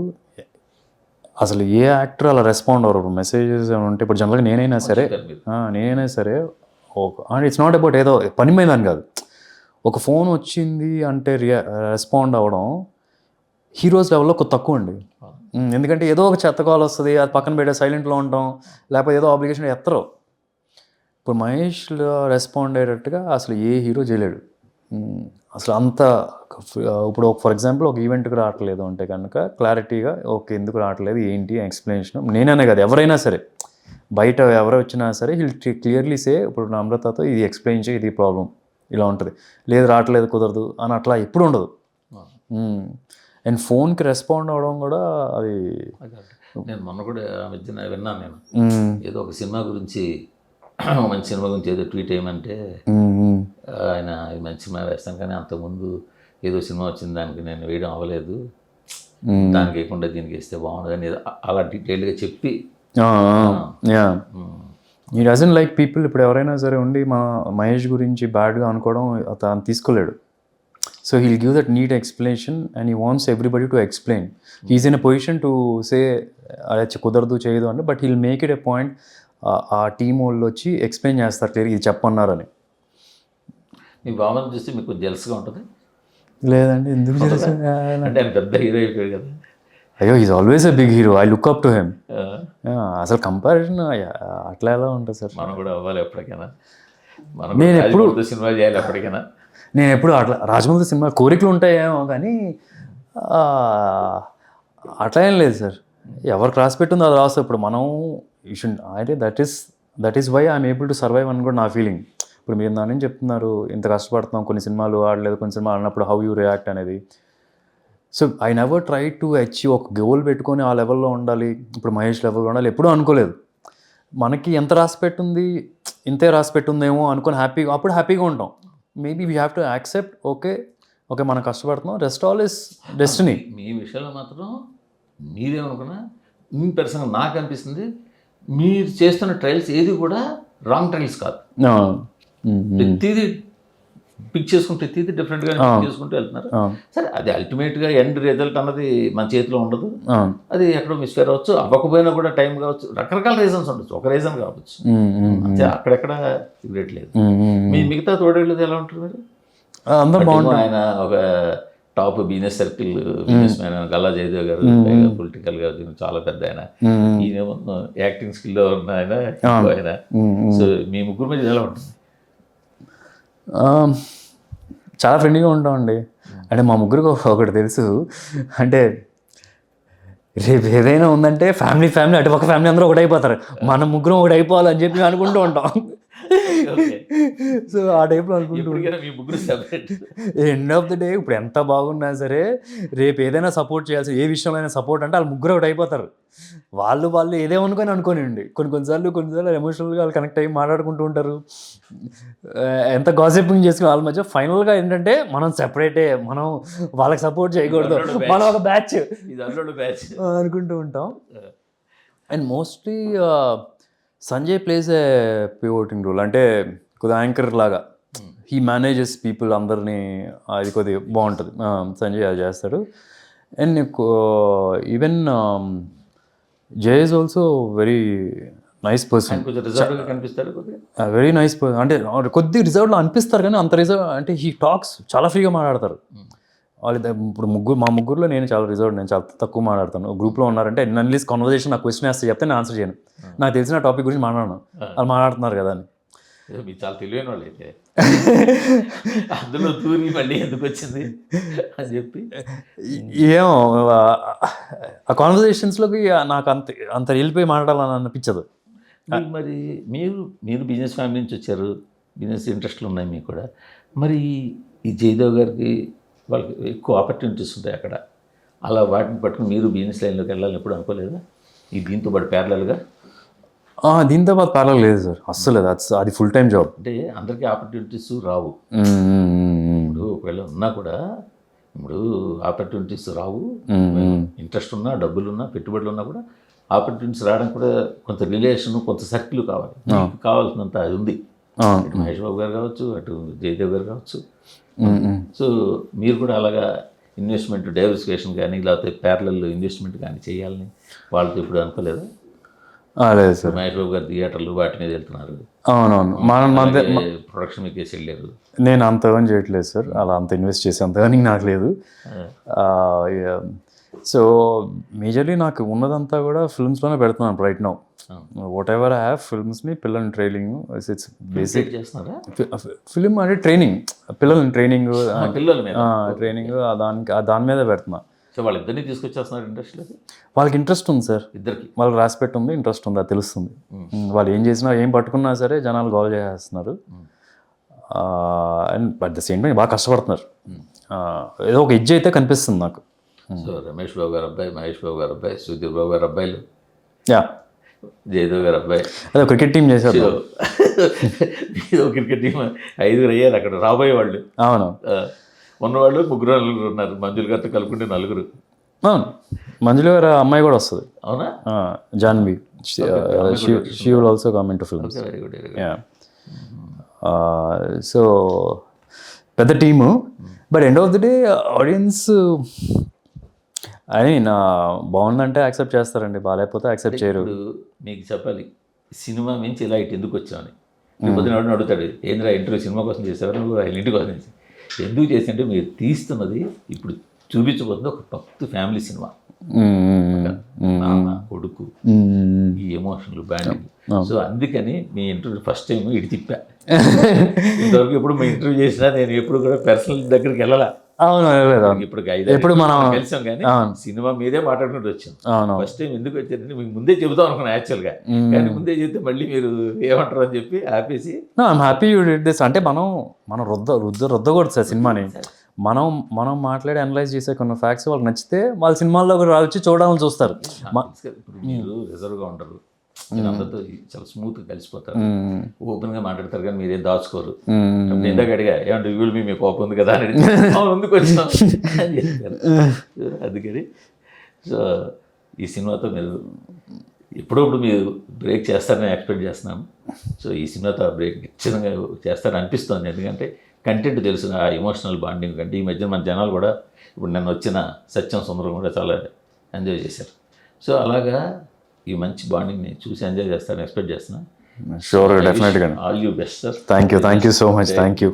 అసలు ఏ యాక్టర్ అలా రెస్పాండ్ అవ్వరు. ఇప్పుడు మెసేజెస్ ఏమైనా ఉంటే ఇప్పుడు జనరల్గా నేనైనా సరే అండ్ ఇట్స్ నాట్ అబౌట్ ఏదో పని మీద అని కాదు, ఒక ఫోన్ వచ్చింది అంటే రెస్పాండ్ అవ్వడం హీరోస్ లెవెల్లో కొద్ది తక్కువ అండి. ఎందుకంటే ఏదో ఒక చెత్త కాల్ వస్తుంది, అది పక్కన పెట్టే సైలెంట్లో ఉంటాం, లేకపోతే ఏదో ఆబ్లిగేషన్ ఎత్తరు. ఇప్పుడు మహేష్ రెస్పాండ్ అయ్యేటట్టుగా అసలు ఏ హీరో చేయలేడు అసలు. అంత ఇప్పుడు ఫర్ ఎగ్జాంపుల్ ఒక ఈవెంట్కి రావట్లేదు అంటే కనుక క్లారిటీగా ఓకే ఎందుకు రావట్లేదు ఏంటి ఎక్స్ప్లెనేషన్. నేననే కాదు ఎవరైనా సరే బయట ఎవరు వచ్చినా సరే హిల్ క్లియర్లీ సే ఇప్పుడు నమ్రతతో ఇది ఎక్స్ప్లెయిన్ చేయి, ఇది ప్రాబ్లం ఇలా ఉంటుంది, లేదు రావట్లేదు కుదరదు అని అట్లా ఎప్పుడు ఉండదు. అండ్ ఫోన్కి రెస్పాండ్ అవ్వడం కూడా అది నేను మొన్న కూడా మధ్యన విన్నాను. నేను ఏదో ఒక సినిమా గురించి మంచి సినిమా గురించి ఏదో ట్వీట్ చేయమంటే ఆయన మంచి సినిమా వేస్తాను కానీ అంతకుముందు ఏదో సినిమా వచ్చింది దానికి నేను వేయడం అవ్వలేదు, దానికి వేయకుండా దీనికి వేస్తే బాగుండదు అని అలా డీటెయిల్గా చెప్పి. ఈ డజన్ లైక్ పీపుల్ ఇప్పుడు ఎవరైనా సరే ఉండి మా మహేష్ గురించి బ్యాడ్గా అనుకోవడం అతను తీసుకోలేడు. So he'll give that neat explanation and he wants everybody to explain. He's in a position to say అదే కుదరదు చేయదు అంటే but he'll make it a point. ఆ టీం వాళ్ళు వచ్చి ఎక్స్ప్లెయిన్ చేస్తారు క్లియర్ ఇది చెప్పన్నారని. మీ బామ్మని చూస్తే మీకు జెల్స్గా ఉంటుంది? లేదండి ఎందుకు అంటే ఆయన పెద్ద హీరో అయిపోయాడు కదా. అయ్యో is always a big hero, I look up to him. అసలు కంపారిజన్ అట్లా ఎలా ఉంటుంది సార్? మనం కూడా అవ్వాలి ఎప్పటికైనా, నేను ఎప్పుడు సినిమా చేయాలి ఎప్పటికైనా. నేను ఎప్పుడు అట్లా రాజమౌళి సినిమా కోరికలు ఉంటాయేమో కానీ అట్లా ఏం లేదు సార్. ఎవరు క్లాస్ పెట్టిందో అది రాస్తే ఇప్పుడు మనం యూ షుడ్ అయితే that is why I'm able to survive అని కూడా నా ఫీలింగ్. ఇప్పుడు మీరు దాని నుంచి చెప్తున్నారు ఇంత కష్టపడుతున్నాం, కొన్ని సినిమాలు ఆడలేదు, కొన్ని సినిమాలు ఆడినప్పుడు హౌ యూ రియాక్ట్ అనేది. So I never try to achieve ఒక గోల్ పెట్టుకొని ఆ లెవెల్లో ఉండాలి, ఇప్పుడు మహేష్ లెవెల్లో ఉండాలి ఎప్పుడూ అనుకోలేదు. మనకి ఎంత రాసి పెట్టుంది ఇంతే రాసి పెట్టుందేమో అనుకొని హ్యాపీగా ఉంటాం. Maybe we have to accept okay మనం కష్టపడుతున్నాం, రెస్ట్ ఆల్ ఇస్ డెస్టినీ. మీ విషయంలో మాత్రం మీరేమనుకున్నా మీ పర్సనల్ నాకు అనిపిస్తుంది మీరు చేస్తున్న ట్రయల్స్ ఏది కూడా రాంగ్ ట్రయల్స్ కాదు. ప్రతిదీ పిక్ చేసుకుంటే ప్రతిదీ డిఫరెంట్గా చేసుకుంటూ వెళ్తున్నారు. సరే అది అల్టిమేట్గా ఎండ్ రిజల్ట్ అన్నది మన చేతిలో ఉండదు, అది ఎక్కడో మిస్ఫేర్ అవ్వచ్చు, అవ్వకపోయినా కూడా టైం కావచ్చు, రకరకాల రీజన్స్ ఉండొచ్చు, ఒక రీజన్ కావచ్చు, అంతే అక్కడెక్కడ సిగరెట్ లేదు. మీ మిగతా తోడేళ్ళది ఎలా ఉంటుంది మీరు? అందరూ బాగుంటుంది. ఆయన ఒక top business circle businessman Galla Jayadev garu, పొలిటికల్గా చాలా పెద్ద ఆయన, ఈయనేమో యాక్టింగ్ స్కిల్లో ఉన్న ఆయన. సో మీ ముగ్గురు మీద ఎలా ఉంటుంది? చాలా ఫ్రెండ్లీగా ఉంటామండి. అంటే మా ముగ్గురికి ఒకటి తెలుసు, అంటే రేపు ఏదైనా ఉందంటే ఫ్యామిలీ అటు ఒక ఫ్యామిలీ అందరూ ఒకటి అయిపోతారు, మనం ముగ్గురం ఒకటి అయిపోవాలని చెప్పి అనుకుంటూ ఉంటాం. సో ఆ టైప్లో అనుకుంటూ ఎండ్ ఆఫ్ ద డే ఇప్పుడు ఎంత బాగున్నా సరే రేపు ఏదైనా సపోర్ట్ చేయాల్సి ఏ విషయంలో సపోర్ట్ అంటే వాళ్ళు ముగ్గురు ఒకటి అయిపోతారు. వాళ్ళు ఏదేమనుకొని అనుకోనివ్వండి, కొన్నిసార్లు ఎమోషనల్గా వాళ్ళు కనెక్ట్ అయ్యి మాట్లాడుకుంటూ ఉంటారు, ఎంత గాసిపింగ్ చేసుకుని వాళ్ళ మధ్య. ఫైనల్గా ఏంటంటే మనం సెపరేటే, మనం వాళ్ళకి సపోర్ట్ చేయకూడదు, మనం ఒక బ్యాచ్ అనుకుంటూ ఉంటాం. And mostly Sanjay plays a pivoting role, అంటే కొద్దిగా యాంకర్ లాగా హీ మేనేజెస్ పీపుల్ అందరినీ, అది కొద్దిగా బాగుంటుంది. సంజయ్ అది చేస్తాడు. And even Jay is also very nice person, very nice person. అంటే కొద్దిగా రిజర్వ్లో అనిపిస్తారు కానీ అంత రిజర్వ్ అంటే హీ టాక్స్ చాలా ఫ్రీగా మాట్లాడతారు. ఇప్పుడు మా ముగ్గురులో నేను చాలా రిజర్వ్, నేను చాలా తక్కువ మాట్లాడతాను. గ్రూప్లో ఉన్నారంటే అన్లీస్ కాన్వర్జేషన్ నాకు క్వశ్చన్ వేస్తే చెప్తే నేను ఆన్సర్ చేయను. నాకు తెలిసిన టాపిక్ గురించి మాట్లాడను, వాళ్ళు మాట్లాడుతున్నారు కదా అని. మీరు చాలా తెలివైన వాళ్ళు అయితే అందులో తూరి మళ్ళీ ఎందుకు వచ్చింది అని చెప్పి ఏమో ఆ కాన్వర్జేషన్స్లోకి నాకు అంత వెళ్ళిపోయి మాట్లాడాలని అనిపించదు. మరి మీరు బిజినెస్ ఫ్యామిలీ నుంచి వచ్చారు, బిజినెస్ ఇంట్రెస్ట్లు ఉన్నాయి మీకు కూడా. మరి ఈ జయదేవ్ గారికి వాళ్ళకి ఎక్కువ ఆపర్చునిటీస్ ఉంటాయి అక్కడ, అలా వాటిని పట్టుకుని మీరు బిజినెస్ లైన్లోకి వెళ్ళాలని ఎప్పుడు అనుకోలేదా? ఈ దీంతో పాటు ప్యారలల్గా దీంతో పాటు ప్యారలల్ లేదు సార్, అస్సలు లేదు. అది ఫుల్ టైం జాబ్. అంటే అందరికీ ఆపర్చునిటీస్ రావు. ఇప్పుడు ఒకవేళ ఉన్నా కూడా ఇప్పుడు ఆపర్చునిటీస్ రావు. ఇంట్రెస్ట్ ఉన్నా, డబ్బులున్నా, పెట్టుబడులు ఉన్నా కూడా ఆపర్చునిటీస్ రావడానికి కూడా కొంత రిలేషన్, కొంత సర్కిల్ కావాలి. మీకు కావాల్సినంత అది ఉంది. అటు మహేష్ బాబు గారు కావచ్చు, అటు జయదేవ్ గారు కావచ్చు. సో మీరు కూడా అలాగా ఇన్వెస్ట్మెంట్ డైవర్సిఫికేషన్ కానీ లేకపోతే ప్యారలల్ ఇన్వెస్ట్మెంట్ కానీ చేయాలని వాళ్ళతో ఇప్పుడు అనుకోలేదా? లేదు సార్, మహేష్ బాబు గారు థియేటర్లు వాటి మీద వెళ్తున్నారు. అవునవును, ప్రొడక్షన్ మీకు వేసి వెళ్ళారు. నేను అంత ఎర్న్ చేయట్లేదు సార్, అలా అంత ఇన్వెస్ట్ చేసే అంత ఎర్నింగ్ నాకు లేదు. సో మేజర్లీ నాకు ఉన్నదంతా కూడా ఫిల్మ్స్లోనే పెడుతున్నాను right now. What I have ఫిల్మ్స్ని, పిల్లల్ని ట్రైనింగ్, ఇట్స్ బేసిక్ చేస్తున్నారా ఫిల్మ్ అంటే ట్రైనింగ్, పిల్లల్ని ట్రైనింగ్ పిల్లల మీద ట్రైనింగ్ దాని మీద పెడుతున్నా. సో వాళ్ళిద్దరినీ తీసుకొచ్చేస్తున్నారు ఇండస్ట్రీలోకి. వాళ్ళకి ఇంట్రెస్ట్ ఉంది సార్, ఇద్దరికి వాళ్ళకి రాసిపెట్టి ఉంది, ఇంట్రెస్ట్ ఉంది, అది తెలుస్తుంది. వాళ్ళు ఏం చేసినా, ఏం పట్టుకున్నా సరే జనాలు గోల్ చేసేస్తున్నారు. And at the same time బాగా కష్టపడుతున్నారు. ఏదో ఒక ఎడ్జ్ అయితే కనిపిస్తుంది నాకు. సో రమేష్ బాబు గారు అబ్బాయి, మహేష్ బాబు గారు అబ్బాయి, సుధీర్ బాబు గారు అబ్బాయిలు, యా జయదేవ్ గారు అబ్బాయి, అదే క్రికెట్ టీం చేశారు. క్రికెట్ టీం 5 అయ్యారు అక్కడ రాబోయే వాళ్ళు. అవును, ఉన్నవాళ్ళు 3 ఉన్నారు, మంజులు గారితో కలుపుకుంటే 4. అవును, మంజుల గారు అమ్మాయి కూడా వస్తుంది. అవునా? Janhvi, she will also come into films. Very good. So పెద్ద team, but end of the day audience I mean బాగుందంటే యాక్సెప్ట్ చేస్తారండి, బాగాలేకపోతే యాక్సెప్ట్ చేయరు. ఇప్పుడు మీకు చెప్పాలి, సినిమా మించి ఇలా ఇటు ఎందుకు వచ్చామని పొద్దున అడుగుతాడు, ఏంద్రా ఇంటర్వ్యూ సినిమా కోసం చేసేవారు, నువ్వు ఆయన ఇంటి కోసం చేసి ఎందుకు చేసి అంటే మీరు తీస్తున్నది ఇప్పుడు చూపించబోతుంది ఒక భక్తు ఫ్యామిలీ సినిమా. నాన్న, కొడుకు, ఈ ఎమోషనల్ బ్యాండింగ్. సో అందుకని మీ ఇంటర్వ్యూ ఫస్ట్ టైం ఇటు తిప్పా. ఇంతవరకు ఎప్పుడు మీ ఇంటర్వ్యూ చేసినా నేను ఎప్పుడు కూడా పర్సనల్ దగ్గరికి వెళ్ళాలా. అవును, ఇప్పుడు మనం కలిసాం కానీ సినిమా మీదే మాట్లాడుకుంటూ వచ్చాం. ఫస్ట్ టైం ఎందుకు వచ్చారంటే మీకు ముందే చెబుతాం అనుకున్నాను యాక్చువల్గా, కానీ ముందే చెప్తే మళ్ళీ మీరు ఏమంటారు అని చెప్పి ఆపేసి I'm happy you did this. అంటే మనం రుద్దకూడదు సార్ సినిమాని. మనం మాట్లాడి అనలైజ్ చేసే కొన్ని ఫ్యాక్ట్స్ వాళ్ళకి నచ్చితే వాళ్ళ సినిమాల్లో వచ్చి చూడాలని చూస్తారు. ఇప్పుడు మీరు రిజర్వ్గా ఉండరు, అందరితో చాలా స్మూత్గా కలిసిపోతారు, ఓపెన్గా మాట్లాడతారు, కానీ మీరేం దాచుకోరు. నేను ఇందాక అడిగా ఏమంటే వీళ్ళు మీ కోపం ఉంది కదా అని, ముందుకు వచ్చాం అని చెప్తారు. అందుకని సో ఈ సినిమాతో మీరు ఎప్పుడప్పుడు మీరు బ్రేక్ చేస్తారని ఎక్స్పెక్ట్ చేస్తున్నాను. సో ఈ సినిమాతో బ్రేక్ ఖచ్చితంగా చేస్తారని అనిపిస్తుంది. ఎందుకంటే కంటెంట్ తెలుసు, ఆ ఎమోషనల్ బాండింగ్ కంటే ఈ మధ్య మన జనాలు కూడా ఇప్పుడు నన్ను వచ్చిన సత్యం సుందరం కూడా చాలా ఎంజాయ్ చేశారు. సో అలాగా ఈ మంచి బాండింగ్ని చూసి ఎంజాయ్ చేస్తారని ఎక్స్పెక్ట్ చేస్తున్నాను. షూర్, డెఫినెట్గా. All you best sir. Thank you so much. Thank you.